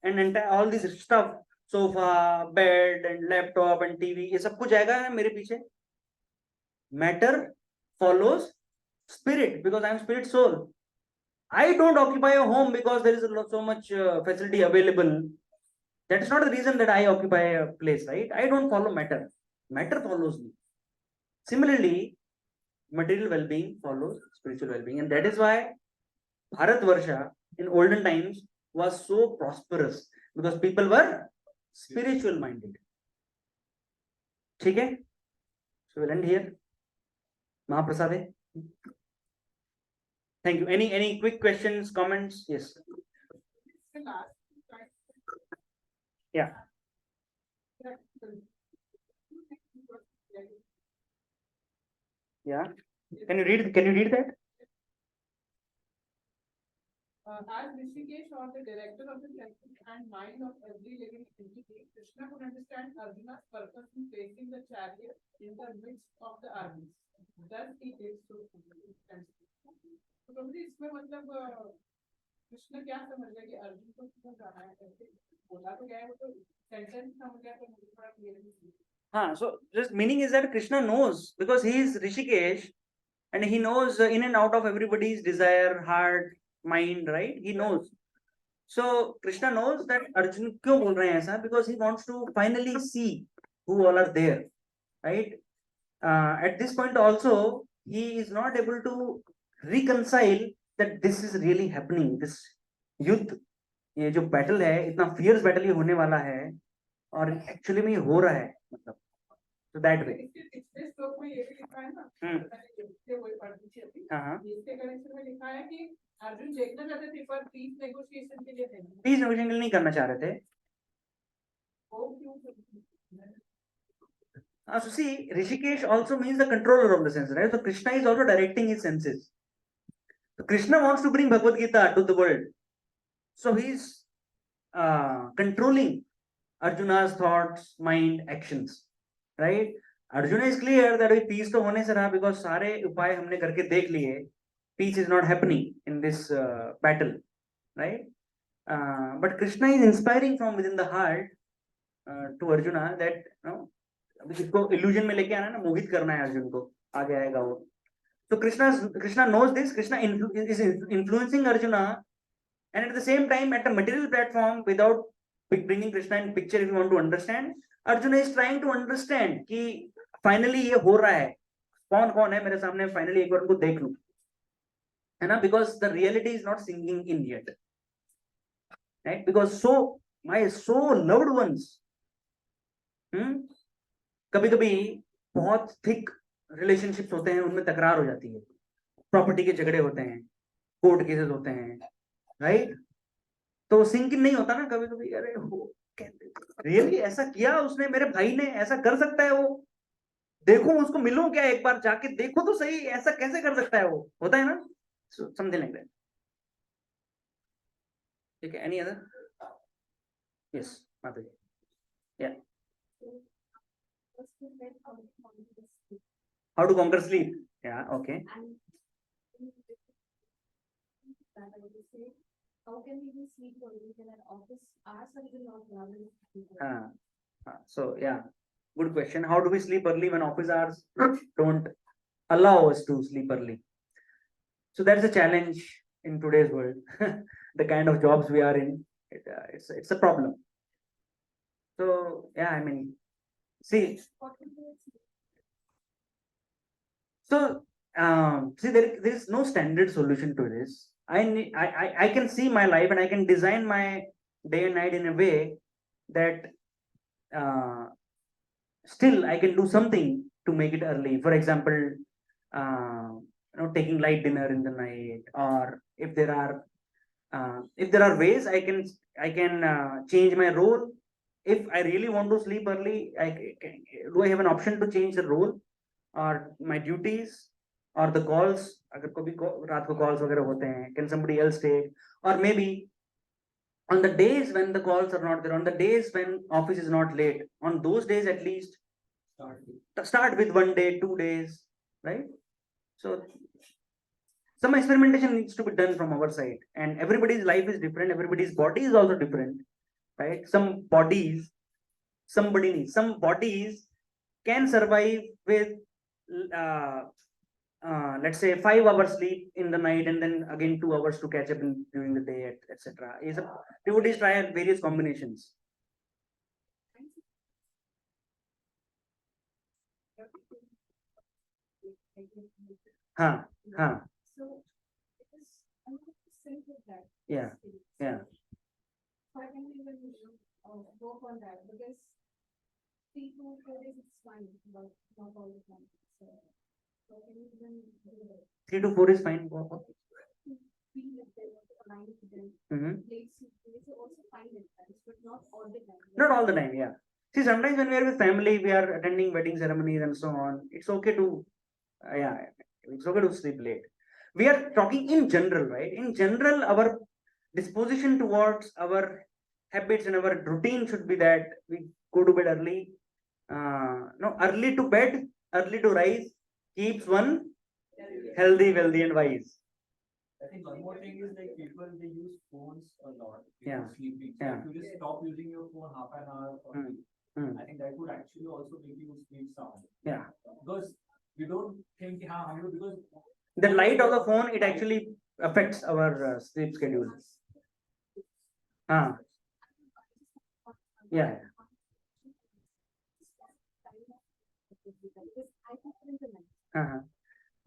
and entire all this stuff, sofa, bed and laptop and TV, ये सब कुछ जाएगा मेरे पीछे. Matter follows spirit because I am spirit soul. I don't occupy a home because there is so much facility available. That is not the reason that I occupy a place, right? I don't follow matter. Matter follows me. Similarly, material well-being follows spiritual well-being, and that is why Bharatvarsha in olden times was so prosperous, because people were spiritual minded. Okay? So we'll end here. Mahaprasade. Thank you. Any quick questions, comments? Yes. Yeah. Yeah. Can you read that? As Rishikesh or the director of the senses and mind of every living entity, Krishna could understand Arjuna's purpose in placing the chariot in the midst of the armies. Thus he did so. So probably इसमें मतलब कृष्ण क्या समझ गया कि अर्जुन को क्यों जाना है करके बोला तो गया है, वो तो सेंटेंस समझ गया, तो मुझे थोड़ा क्लियर नहीं। So just meaning is that Krishna knows because he is Rishikesh and he knows in and out of everybody's desire, heart, mind, right? He knows. So Krishna knows that Arjun क्यों बोल रहे हैं ऐसा, because he wants to finally see who all are there, right? At this point also he is not able to reconcile that this is really happening. This युद्ध, ये जो battle है, इतना फियर्स बैटल ये होने वाला है और एक्चुअली में ये हो रहा है, मतलब तो दैट वे। इस श्लोक में ये भी लिखा है ना, वही पढ़ दीजिए अभी। हाँ, इसके कनेक्शन में लिखा है कि अर्जुन देखना चाहते थे पर पीस नेगोशिएशन के लिए थे, पीस नेगोशिएशन नहीं करना चाह रहे थे। वो क्यों? So see, Rishikesh also means the controller of the senses, right? So Krishna is also directing his senses. So Krishna wants to bring Bhagavad Gita to the world. So he's controlling Arjuna's thoughts, mind, actions, right? Arjuna is clear that we peace तो होने से रहा because सारे उपाय हमने करके देख लिए, peace is not happening in this battle, right? But Krishna is inspiring from within the heart to Arjuna that अभी इसको illusion में लेके आना है ना, मोहित करना है अर्जुन को, आगे आएगा वो। So Krishna knows this. Krishna is influencing Arjuna, and at the same time, at a material platform, without bringing Krishna in picture, if you want to understand, Arjuna is trying to understand कि finally ये हो रहा है, कौन कौन है मेरे सामने, finally एक बार उनको देख लूं, है ना? Because the reality is not sinking in yet, right? Because my so loved ones, कभी कभी बहुत थिक रिलेशनशिप्स होते हैं, उनमें तकरार हो जाती है, प्रॉपर्टी के झगड़े होते हैं, कोर्ट केसेस होते हैं, राइट? तो सिंक नहीं होता ना कभी कभी, अरे हो रियली ऐसा किया उसने, मेरे भाई ने ऐसा कर सकता है वो, देखो उसको मिलूं क्या, एक बार जाके देखो तो सही, ऐसा कैसे कर सकता है वो, होता है ना, समथिंग लाइक दैट। ठीक है, एनी अदर? यस माता जी, या हाउ टू कॉन्कर स्लीप, या okay. How can we sleep early when our office hours are not allowed? So yeah, good question. How do we sleep early when office hours don't allow us to sleep early? So that's a challenge in today's world. The kind of jobs we are in, it's a problem. So yeah, I mean, see, so see, there is no standard solution to this. I can see my life and I can design my day and night in a way that still I can do something to make it early. For example, taking light dinner in the night, or if there are ways I can change my role. If I really want to sleep early, do I have an option to change the role or my duties or the calls? अगर कभी रात को calls वगैरह होते हैं, can somebody else take? Or maybe on the days when the calls are not there, on the days when office is not late, on those days at least start with 1 day, 2 days, right? So some experimentation needs to be done from our side, and everybody's life is different, everybody's body is also different, right? Some bodies can survive with let's say 5 hours sleep in the night and then again 2 hours to catch up during the day, etc. Devotees try various combinations. हाँ. So it is simple that. Yeah. So I can even work on that because 3 to 4 days is fine, but not all the time. So I can even do that. 3 to 4 is fine. Feel that they want to align with them. Plates are also fine at times, but not all the time. Not all the time, yeah. See, sometimes when we are with family, we are attending wedding ceremonies and so on. It's okay to, it's okay to sleep late. We are talking in general, right? In general, our disposition towards our habits and our routine should be that we go to bed early. Early to bed, early to rise keeps one healthy, wealthy, and wise. I think one more thing is like people they use phones a lot Yeah. before sleeping. So Yeah. if you just stop using your phone half an hour, or I think that would actually also make you sleep sound. Yeah. Because you don't think how because The light of the phone, it actually affects our sleep schedule. Yeah.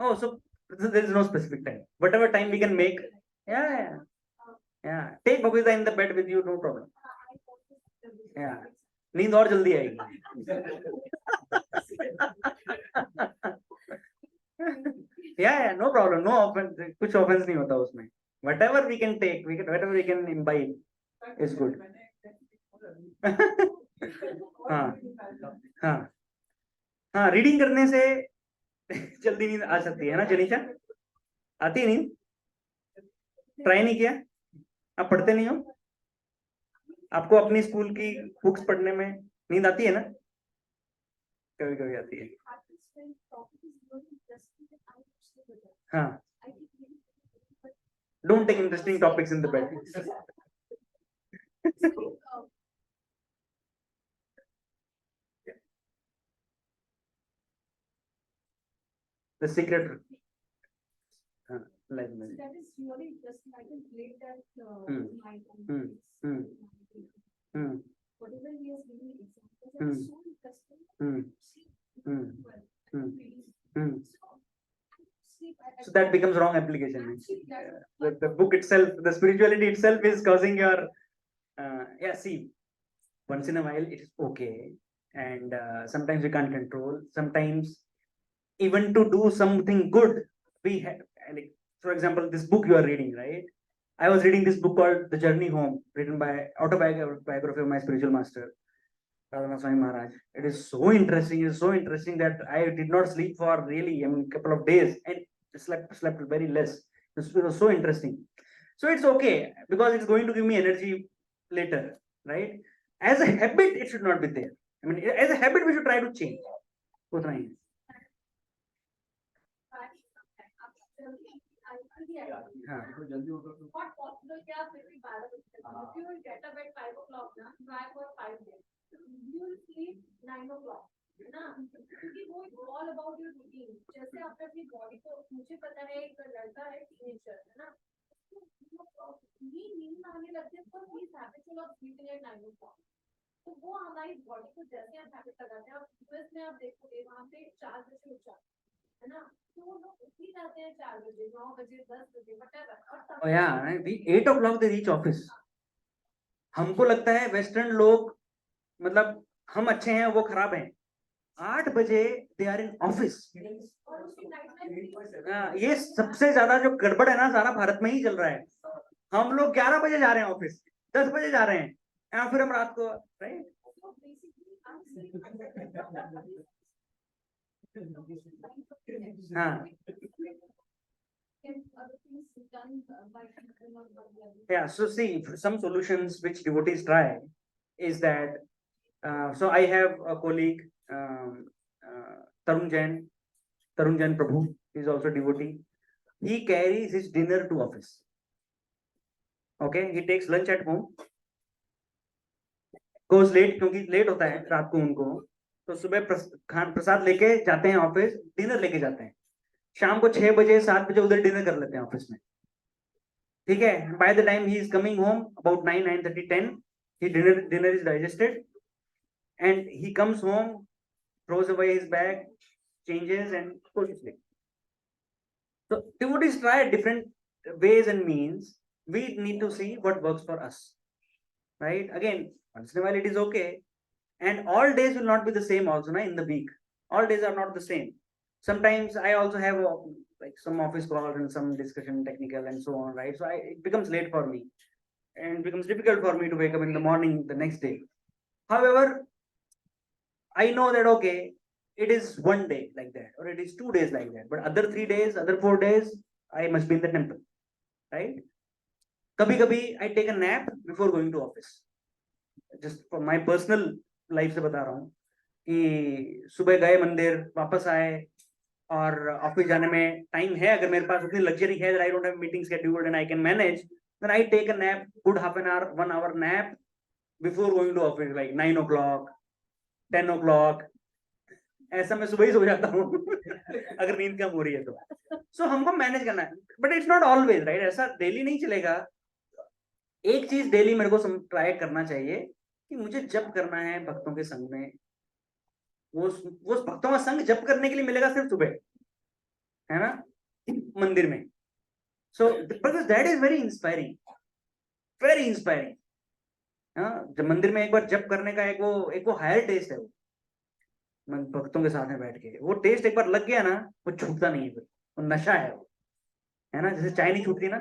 Oh, so there is no specific time. Whatever time we can make. Yeah. Take Bhagavad Gita in the bed with you, no problem. Yeah. नींद और जल्दी आएगी. Yeah, no problem, no offense, कुछ offense नहीं होता उसमें. Whatever we can take, whatever we can imbibe is good. हाँ, reading करने से जल्दी नींद आ सकती है ना जनीशा? आती है नींद? ट्राई नहीं किया? आप पढ़ते नहीं हो? आपको अपनी स्कूल की बुक्स पढ़ने में नींद आती है ना? कभी कभी आती है. हाँ. Don't take interesting topics in the bed. The secret. That is really interesting. I can relate that mind whatever he has given examples, that is so interesting. So that becomes wrong application. The book itself, the spirituality itself is causing your see, once in a while it is okay, and sometimes we can't control. Sometimes even to do something good, we have, like, for example, this book you are reading, right? I was reading this book called The Journey Home, written by autobiography of my spiritual master, Radhanath Swami Maharaj. It is so interesting. It is so interesting that I did not sleep for really, a couple of days, and slept very less. It was so interesting. So it's okay because it's going to give me energy later, right? As a habit, it should not be there. I mean, as a habit, we should try to change. उतना ही. Not possible कि आप फिर भी 12 बजे तक. If you will get up at 5 o'clock ना, try for 5 days. You will sleep 9 o'clock. है ना? क्योंकि वो all about your routine. जैसे आपने अपनी body को, मुझे पता है एक लड़का है teenager है ना, नींद आने लगती है तो he is habitual of sleeping at 9 o'clock. तो वो हमारी body को जैसे आप habit लगाते हैं, आप US में आप देखोगे वहाँ पे 4 बजे उठ जाते है ना, तो वो लोग उठ ही जाते हैं 4 बजे, 9 बजे, 10 बजे, whatever. Oh yeah, 8 o'clock they reach office. हमको लगता है वेस्टर्न लोग, मतलब हम अच्छे हैं वो खराब हैं. 8 बजे दे आर इन ऑफिस. ये सबसे ज्यादा जो गड़बड़ है ना, सारा भारत में ही चल रहा है. हम लोग 11 बजे जा रहे हैं ऑफिस, 10 बजे जा रहे हैं, या फिर हम रात को, राइट? हाँ. Yeah, so see, some solutions which devotees try is that, so I have a colleague, Tarun Jain Prabhu, is also devotee. He carries his dinner to office. Okay, he takes lunch at home, goes late क्योंकि late होता है रात को उनको, तो सुबह प्रसाद लेके जाते हैं ऑफिस, डिनर लेके जाते हैं, शाम को 6 बजे 7 बजे उधर डिनर कर लेते हैं ऑफिस में. ठीक है? By the time he is coming home about 9:30, 10, his dinner is digested, and he comes home, throws away his bag, changes, and goes to sleep. So devotees try different ways and means. We need to see what works for us, right? Again, once in a while it is okay, and all days will not be the same also, in the week. All days are not the same. Sometimes I also have like some office calls and some discussion, technical and so on, right? So it becomes late for me, and becomes difficult for me to wake up in the morning the next day. However, I know that okay, it is one day like that, or it is 2 days like that, but other 3 days, other 4 days, I must be in the temple, right? Kabhi kabhi I take a nap before going to office. Just for my personal life से बता रहा हूँ कि सुबह गए मंदिर, वापस आए, और ऑफिस जाने में टाइम है, अगर मेरे पास उतनी लग्जरी है that I don't have meeting scheduled and I can manage, then I take a nap, good half an hour, 1 hour nap before going to office, like 9 o'clock, 10 o'clock. ऐसा मैं सुबह ही सो जाता हूँ अगर नींद कम हो रही है तो. सो हमको मैनेज करना है, but it's not always right, ऐसा डेली नहीं चलेगा. एक चीज डेली मेरे को ट्राई करना चाहिए कि मुझे जप करना है भक्तों के संग में. वो भक्तों का संग जप करने के लिए मिलेगा सिर्फ सुबह, है ना, मंदिर में. So because that is very inspiring, very inspiring. जब मंदिर में एक बार जप करने का एक वो हायर टेस्ट है, वो भक्तों के साथ में बैठ के वो टेस्ट एक बार लग गया ना, वो छूटता नहीं है फिर, वो नशा है वो, है ना, जैसे चाय नहीं छूटती ना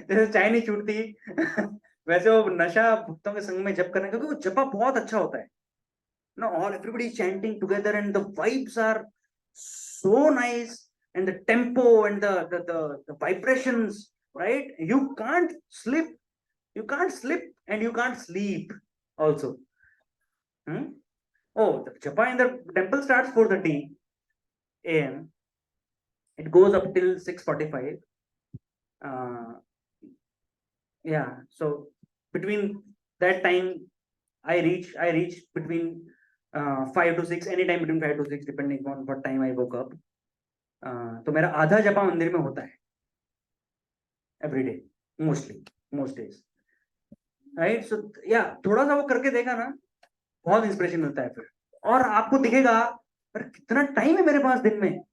जैसे चाय नहीं छूटती वैसे वो नशा भक्तों के संग में जप करने का, क्योंकि वो जपा बहुत अच्छा होता है ना. All everybody chanting together and the vibes are so nice, and the tempo and the vibrations, right? You can't sleep, and you can't sleep also. Oh, the japa in the temple starts 4:30 a.m. It goes up till 6:45. Yeah, so between that time I reach between 5 to 6, anytime between 5 to 6, depending on what time I woke up. तो मेरा आधा जपा मंदिर में होता है every day, most days, right. So या थोड़ा सा वो करके देखा ना, बहुत इंस्पिरेशन मिलता है फिर, और आपको दिखेगा अरे कितना टाइम है मेरे पास दिन में.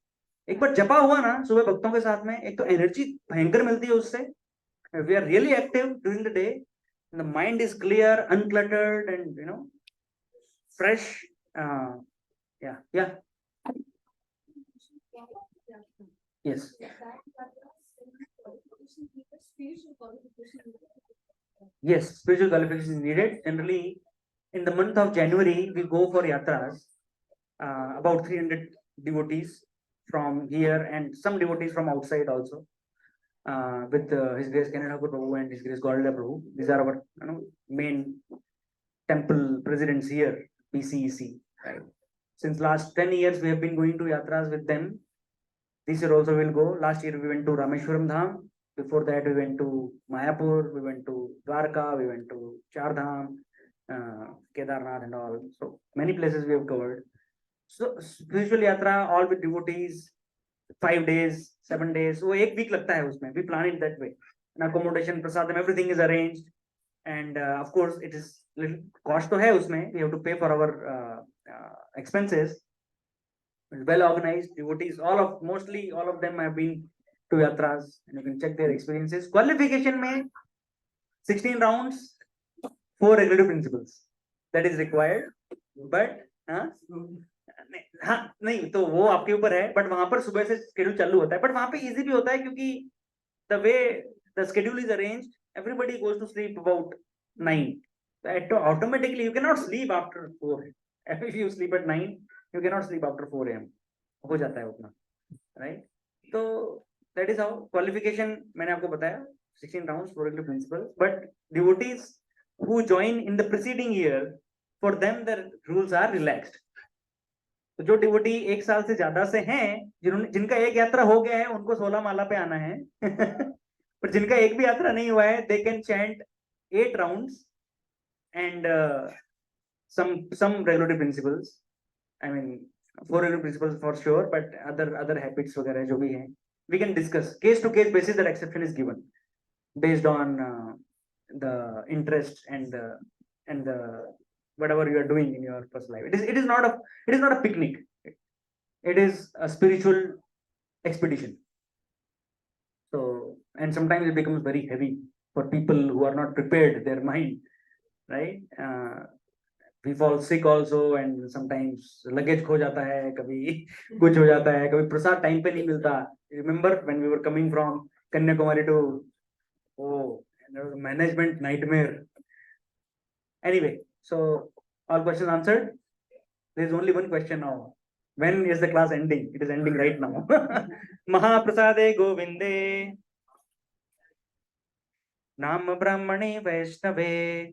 एक बार जपा हुआ ना सुबह भक्तों के साथ में, एक तो एनर्जी भयंकर मिलती है उससे. We are really active during the day, the mind is clear, uncluttered and you know fresh. Yeah yes. Yes, spiritual qualification is needed. Generally, in the month of January, we go for yatras. About 300 devotees from here and some devotees from outside also. With His Grace Canada Prabhu and His Grace Gaurila Prabhu. These are our main temple presidents here, PCEC. Right? Since last 10 years, we have been going to yatras with them. This year also we'll go. Last year we went to Rameshwaram Dham. Before that we went to Mayapur, we went to Dwarka, we went to Char Dham, Kedarnath and all. So many places we have covered. So spiritual yatra, all with devotees, 5 days, 7 days. वो एक week लगता है उसमें. We plan it that way. And accommodation, prasadam, everything is arranged. And of course it is little cost तो है उसमें. We have to pay for our expenses. Well organized devotees, mostly all of them have been to yatras, and you can check their experiences. Qualification में 16 rounds, 4 regulative principles, that is required. But नहीं तो वो आपके ऊपर है, but वहां पर सुबह से schedule चालू होता है, बट वहां पे easy भी होता है क्योंकि the way the schedule is arranged, everybody goes to sleep about 9. So automatically you cannot sleep after 4. If you sleep at 9, you cannot sleep after 4 a.m. हो जाता है उतना, right? तो that is how qualification मैंने आपको बताया, 16 rounds, 4 regulative principles. But devotees who join in the preceding year, for them the rules are relaxed. तो जो डिवोटी 1 साल से ज्यादा से हैं, जिनका एक यात्रा हो गया है, उनको 16 माला पे आना है पर जिनका एक भी यात्रा नहीं हुआ है, they can chant 8 rounds and some regulative principles. I mean 4 regulative principles for sure, but other habits वगैरह जो भी हैं, we can discuss case to case basis. That exception is given based on the interest and the whatever you are doing in your personal life. It is not a picnic. It is a spiritual expedition. So, and sometimes it becomes very heavy for people who are not prepared, their mind, right? We fall sick also, and sometimes luggage खो जाता है, कभी कुछ हो जाता है, कभी प्रसाद time पे नहीं मिलता. Remember when we were coming from Kanyakumari to, there was a management nightmare. Anyway, so all questions answered. There is only one question now. When is the class ending? It is ending right now. Mahaprasade Govinde Nam Brahmane Vaishnave